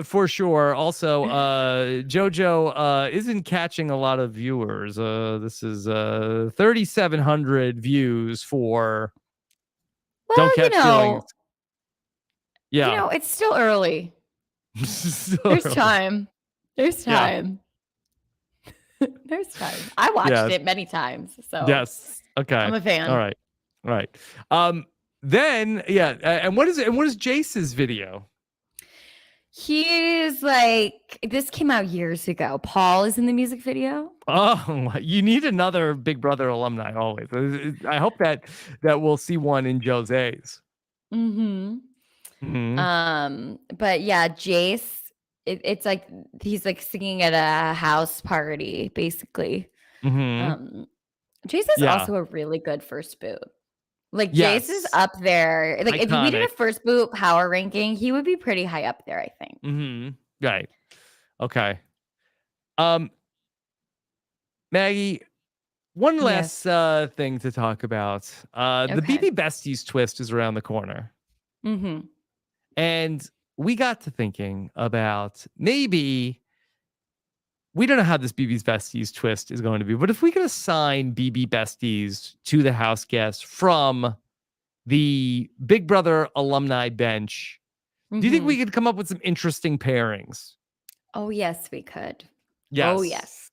for sure. Also, JoJo isn't catching a lot of viewers. This is 3,700 views for Don't Catch Feelings. Yeah. It's still early. There's time. There's time. There's time. I watched it many times. So yes. Okay. I'm a fan. All right. Then and what is Jace's video? He's like, this came out years ago. Paul is in the music video. Oh, you need another Big Brother alumni always. I hope that we'll see one in Jose's. But yeah, Jace, it's like he's like singing at a house party, basically. Jace is also a really good first boot. Like Jace is up there. Like if we did a first boot power ranking, he would be pretty high up there, I think. Right. Okay. Maggie, one last thing to talk about. The BB Besties twist is around the corner. And we got to thinking about maybe, we don't know how this BB's Besties twist is going to be, but if we could assign BB Besties to the house guests from the Big Brother alumni bench. Do you think we could come up with some interesting pairings? Oh, yes, we could. Yes. Oh, yes.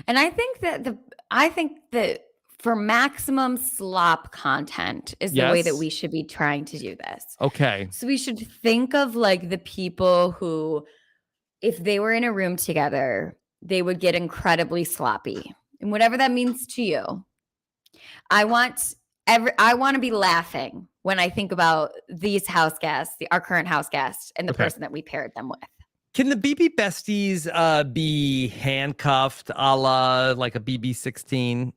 And I think that for maximum slop content is the way that we should be trying to do this. Okay. So we should think of like the people who, if they were in a room together, they would get incredibly sloppy. And whatever that means to you. I want to be laughing when I think about these house guests, our current house guests, and the person that we paired them with. Can the BB besties be handcuffed a la like a BB16?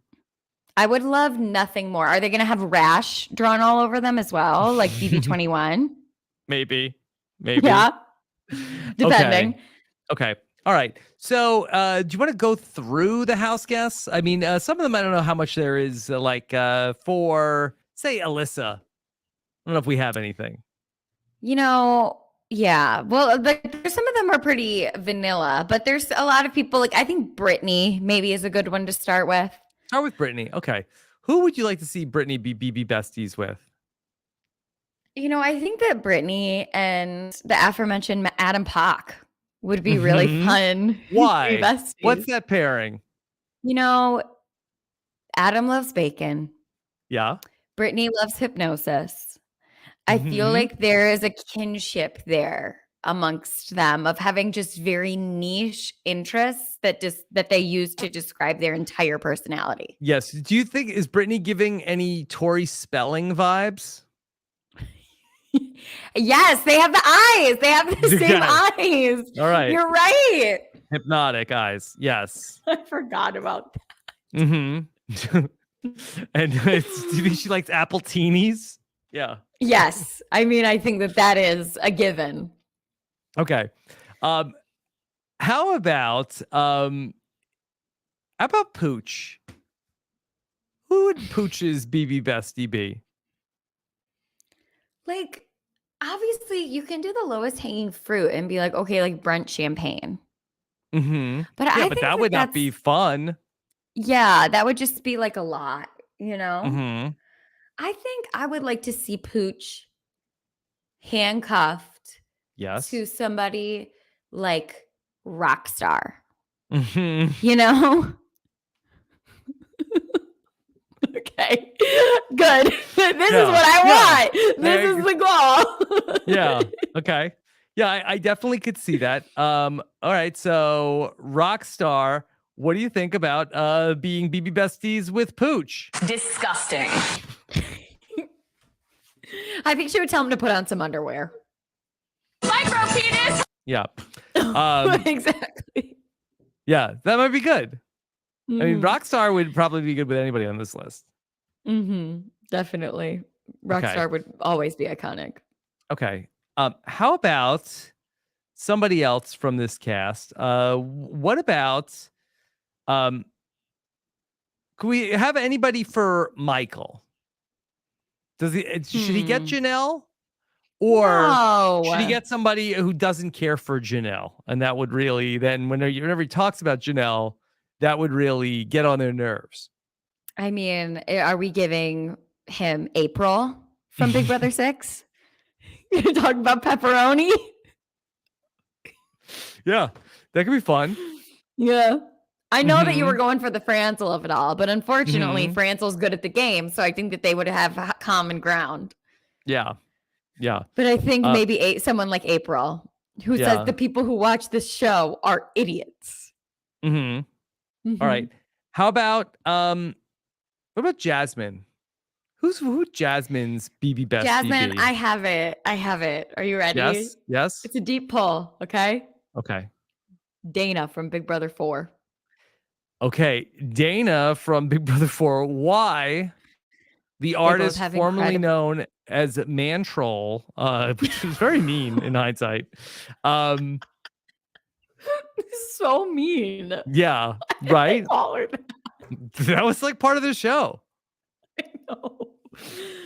I would love nothing more. Are they going to have rash drawn all over them as well, like BB21? Maybe. Yeah. Depending. Okay. All right. So do you want to go through the house guests? I mean, some of them, I don't know how much there is for, say, Alyssa. I don't know if we have anything. Yeah. Well, some of them are pretty vanilla, but there's a lot of people. Like I think Brittany maybe is a good one to start with. Start with Brittany. Okay. Who would you like to see Brittany be BB besties with? I think that Brittany and the aforementioned Adam Pock would be really fun. Why? What's that pairing? Adam loves bacon. Yeah. Brittany loves hypnosis. I feel like there is a kinship there amongst them of having just very niche interests that they use to describe their entire personality. Yes. Do you think, is Brittany giving any Tori Spelling vibes? Yes, they have the eyes. They have the same eyes. All right. You're right. Hypnotic eyes. Yes. I forgot about that. And do you think she likes apple teenies? Yeah. Yes. I mean, I think that is a given. Okay. How about Pooch? Who would Pooch's BB bestie be? Like, obviously, you can do the lowest hanging fruit and be like, okay, like Brent Champagne. But I think that would not be fun. Yeah, that would just be like a lot, I think I would like to see Pooch handcuffed to somebody like Rockstar. Okay, good. This is what I want. This is the goal. Yeah. Okay. Yeah, I definitely could see that. All right. So Rockstar, what do you think about being BB besties with Pooch? Disgusting. I think she would tell him to put on some underwear. Micro penis. Yeah. Exactly. Yeah, that might be good. I mean, Rockstar would probably be good with anybody on this list. Definitely. Rockstar would always be iconic. Okay. How about somebody else from this cast? What about could we have anybody for Michael? Should he get Janelle? Or should he get somebody who doesn't care for Janelle? And that would really then whenever he talks about Janelle, that would really get on their nerves. I mean, are we giving him April from Big Brother 6? You're talking about pepperoni? Yeah, that could be fun. Yeah. I know that you were going for the Franzel of it all, but unfortunately, Franzel's good at the game, so I think that they would have common ground. Yeah. Yeah. But I think maybe someone like April, who says the people who watch this show are idiots. All right. How about what about Jasmine? Who Jasmine's BB bestie? Jasmine, I have it. Are you ready? Yes. It's a deep pull, okay? Okay. Dana from Big Brother 4. Okay, Dana from Big Brother 4. Why? The artist formerly known as Man Troll, which is very mean in hindsight. So mean. Yeah, right? Call her that? That was like part of the show. I know.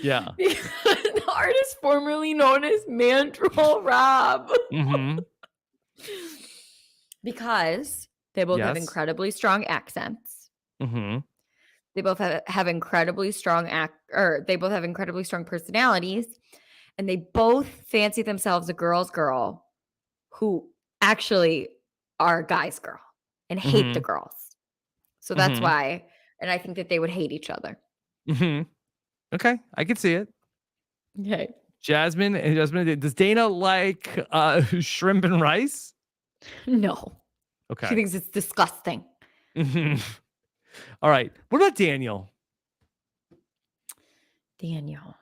Yeah. The artist formerly known as Man Troll Rob. Because they both have incredibly strong accents. They both have incredibly strong they both have incredibly strong personalities, and they both fancy themselves a girl's girl who actually are a guy's girl and hate the girls. So that's why, and I think that they would hate each other. Okay, I can see it. Okay. Jasmine, does Dana like shrimp and rice? No. Okay. She thinks it's disgusting. All right. What about Daniel? Daniel.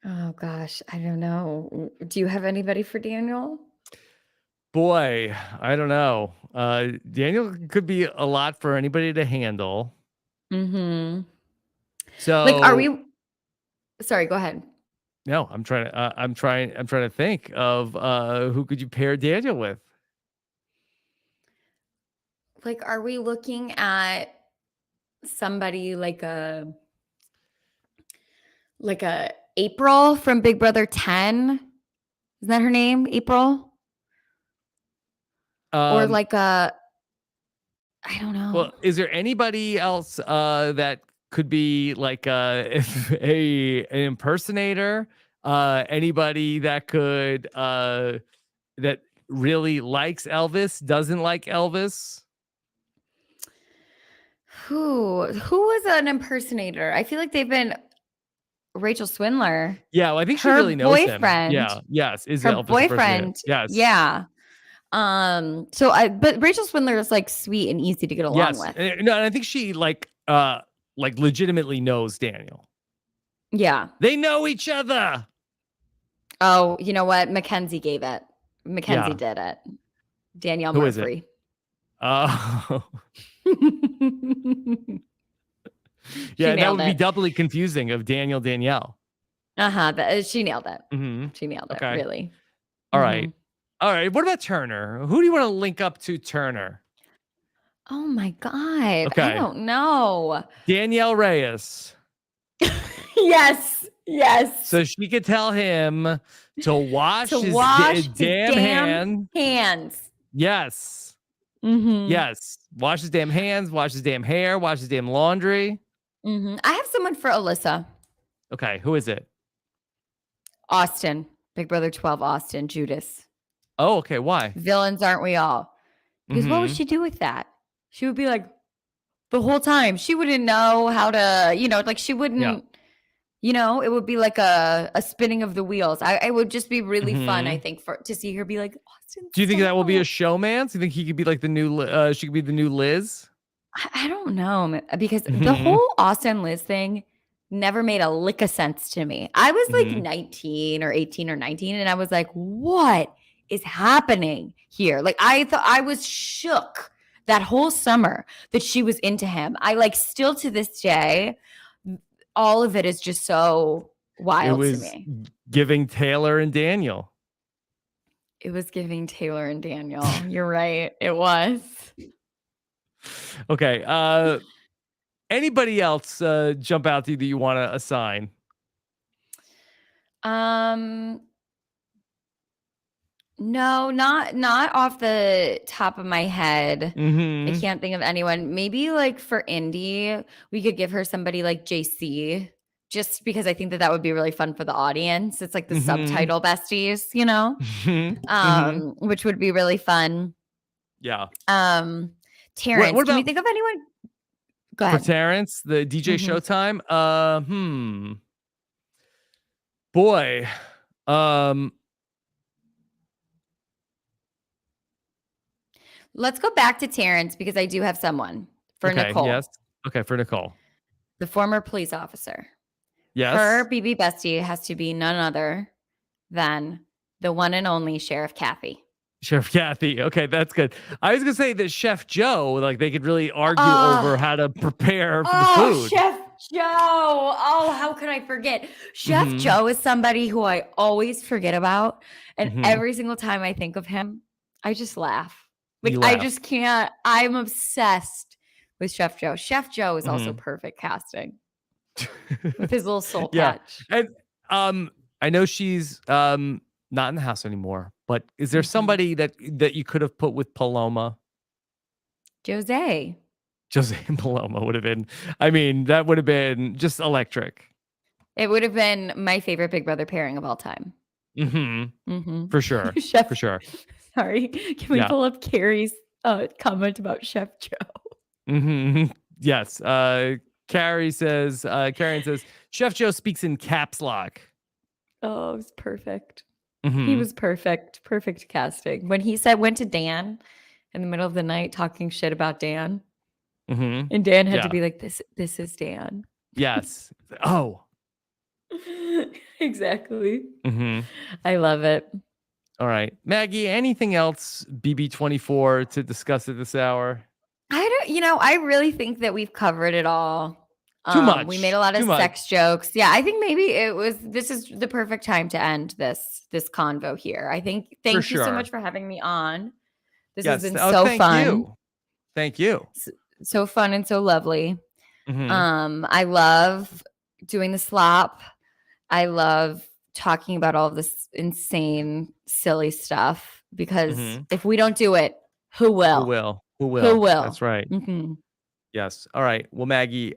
Oh gosh, I don't know. Do you have anybody for Daniel? Boy, I don't know. Daniel could be a lot for anybody to handle. So, like, are we? Sorry, go ahead. No, I'm trying to think of who could you pair Daniel with? Like, are we looking at somebody like a April from Big Brother 10? Is that her name? April? Or like I don't know. Well, is there anybody else that could be like an impersonator? Anybody that could that really likes Elvis, doesn't like Elvis? Who was an impersonator? I feel like they've been Rachel Swindler. Yeah, well, I think she her really knows boyfriend. him. Yeah, yes, is Her Elvis boyfriend. Yes. Yeah. But Rachel Swindler is like sweet and easy to get along with. No, and I think she like legitimately knows Daniel. Yeah. They know each other. Oh, you know what? Mackenzie gave it. Mackenzie did it. Danielle Who Murphy. is it? Oh. Yeah, that would be doubly confusing of Danielle. She nailed it. Mm-hmm. She nailed it, Okay. really. All right. What about Turner? Who do you want to link up to Turner? Oh my God. Okay. I don't know. Danielle Reyes. Yes. So she could tell him to wash his damn hands. Yes. Yes. Wash his damn hands, wash his damn hair, wash his damn laundry. I have someone for Alyssa. Okay. Who is it? Austin. Big Brother 12, Austin, Judas. Oh, okay. Why? Villains, aren't we all? Because what would she do with that? She would be like, the whole time, she wouldn't know how to, like she wouldn't, it would be like a spinning of the wheels. It would just be really fun, I think, to see her be like, Austin. Do you think that will be a showman? Do you think he could be like the new, she could be the new Liz? I don't know, because the whole Austin Liz thing never made a lick of sense to me. I was like 19 or 18 or 19, and I was like, what is happening here? Like, I thought I was shook that whole summer that she was into him. I like still to this day, all of it is just so wild to me. Giving Taylor and Daniel. It was giving Taylor and Daniel. You're right. It was. Okay. Anybody else jump out to you that you want to assign? No, not off the top of my head. I can't think of anyone. Maybe like for Indy, we could give her somebody like JC, just because I think that would be really fun for the audience. It's like the subtitle besties, which would be really fun. Yeah. Terrence, what can you about- think of anyone? Go ahead. For Terrence, the DJ Showtime. Boy. Let's go back to Terrence because I do have someone for Nicole. Yes. Okay, for Nicole. The former police officer. Yes. Her BB bestie has to be none other than the one and only Sheriff Kathy. Chef Kathy. Okay, that's good. I was gonna say that Chef Joe, like they could really argue over how to prepare for the food. Chef Joe. Oh, how could I forget? Chef Joe is somebody who I always forget about. And every single time I think of him, I just laugh. Like I just can't. I'm obsessed with Chef Joe. Chef Joe is also perfect casting with his little soul patch. And I know she's not in the house anymore, but is there somebody that you could have put with Paloma? Jose. Jose and Paloma would have been, I mean, that would have been just electric. It would have been my favorite Big Brother pairing of all time. For sure. Chef, for sure. Sorry. Can we pull up Carrie's comment about Chef Joe? Yes. Karen says, Chef Joe speaks in caps lock. Oh, it was perfect. He was perfect. Perfect casting. When he went to Dan in the middle of the night talking shit about Dan. And Dan had to be like, this is Dan. Yes. Oh. Exactly. I love it. All right. Maggie, anything else BB24 to discuss at this hour? I really think that we've covered it all. Too much. We made a lot of sex jokes. Yeah, I think maybe this is the perfect time to end this convo here. I think thank you so much for having me on. This has been so fun. Thank you. So fun and so lovely. I love doing the slop. I love talking about all this insane, silly stuff because if we don't do it, who will? Who will? That's right. Mm-hmm. Yes. All right. Well, Maggie,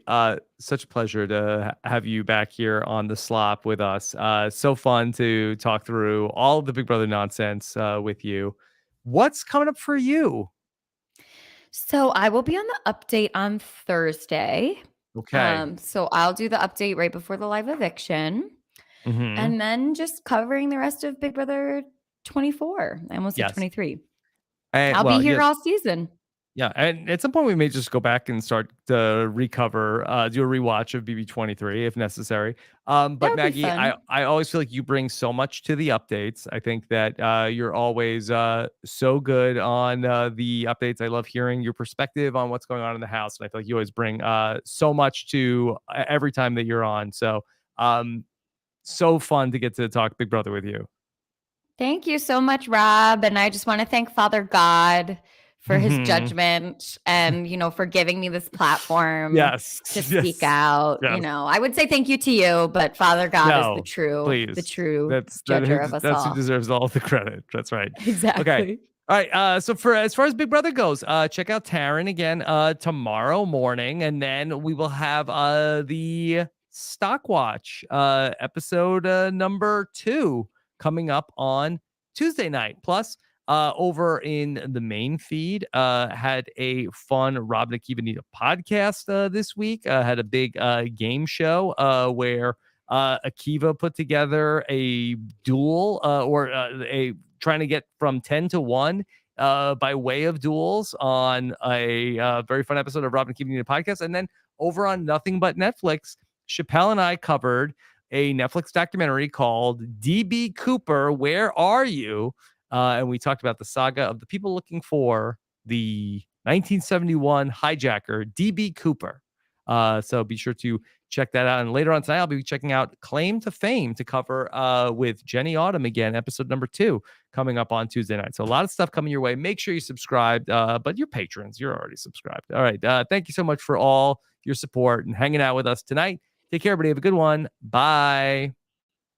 such a pleasure to have you back here on the slop with us. So fun to talk through all of the Big Brother nonsense with you. What's coming up for you? So I will be on the update on Thursday. Okay. So I'll do the update right before the live eviction. And then just covering the rest of Big Brother 24. I almost said 23. I'll be here all season. Yeah, and at some point we may just go back and start to recover, do a rewatch of BB23 if necessary. But Maggie, I always feel like you bring so much to the updates. I think that you're always so good on the updates. I love hearing your perspective on what's going on in the house, and I feel like you always bring so much to every time that you're on. So, so fun to get to talk Big Brother with you. Thank you so much, Rob, and I just want to thank Father God for his judgment and, for giving me this platform to speak out. Yes. I would say thank you to you, but Father God is the true judger of us all. That's who deserves all the credit. That's right. Exactly. Okay. All right. So as far as Big Brother goes, check out Taryn again tomorrow morning, and then we will have the Stock Watch episode number 2 coming up on Tuesday night. Plus, over in the main feed, had a fun Rob and Akiva podcast this week. Had a big game show where Akiva put together a duel or a trying to get from 10 to 1 by way of duels on a very fun episode of Rob and Akiva podcast. And then over on Nothing But Netflix, Chappelle and I covered a Netflix documentary called DB Cooper, Where Are You? And we talked about the saga of the people looking for the 1971 hijacker, DB Cooper. So be sure to check that out. And later on tonight, I'll be checking out Claim to Fame to cover with Jenny Autumn again, episode number 2 coming up on Tuesday night. So a lot of stuff coming your way. Make sure you subscribe, but you're patrons. You're already subscribed. All right. Thank you so much for all your support and hanging out with us tonight. Take care, everybody. Have a good one. Bye.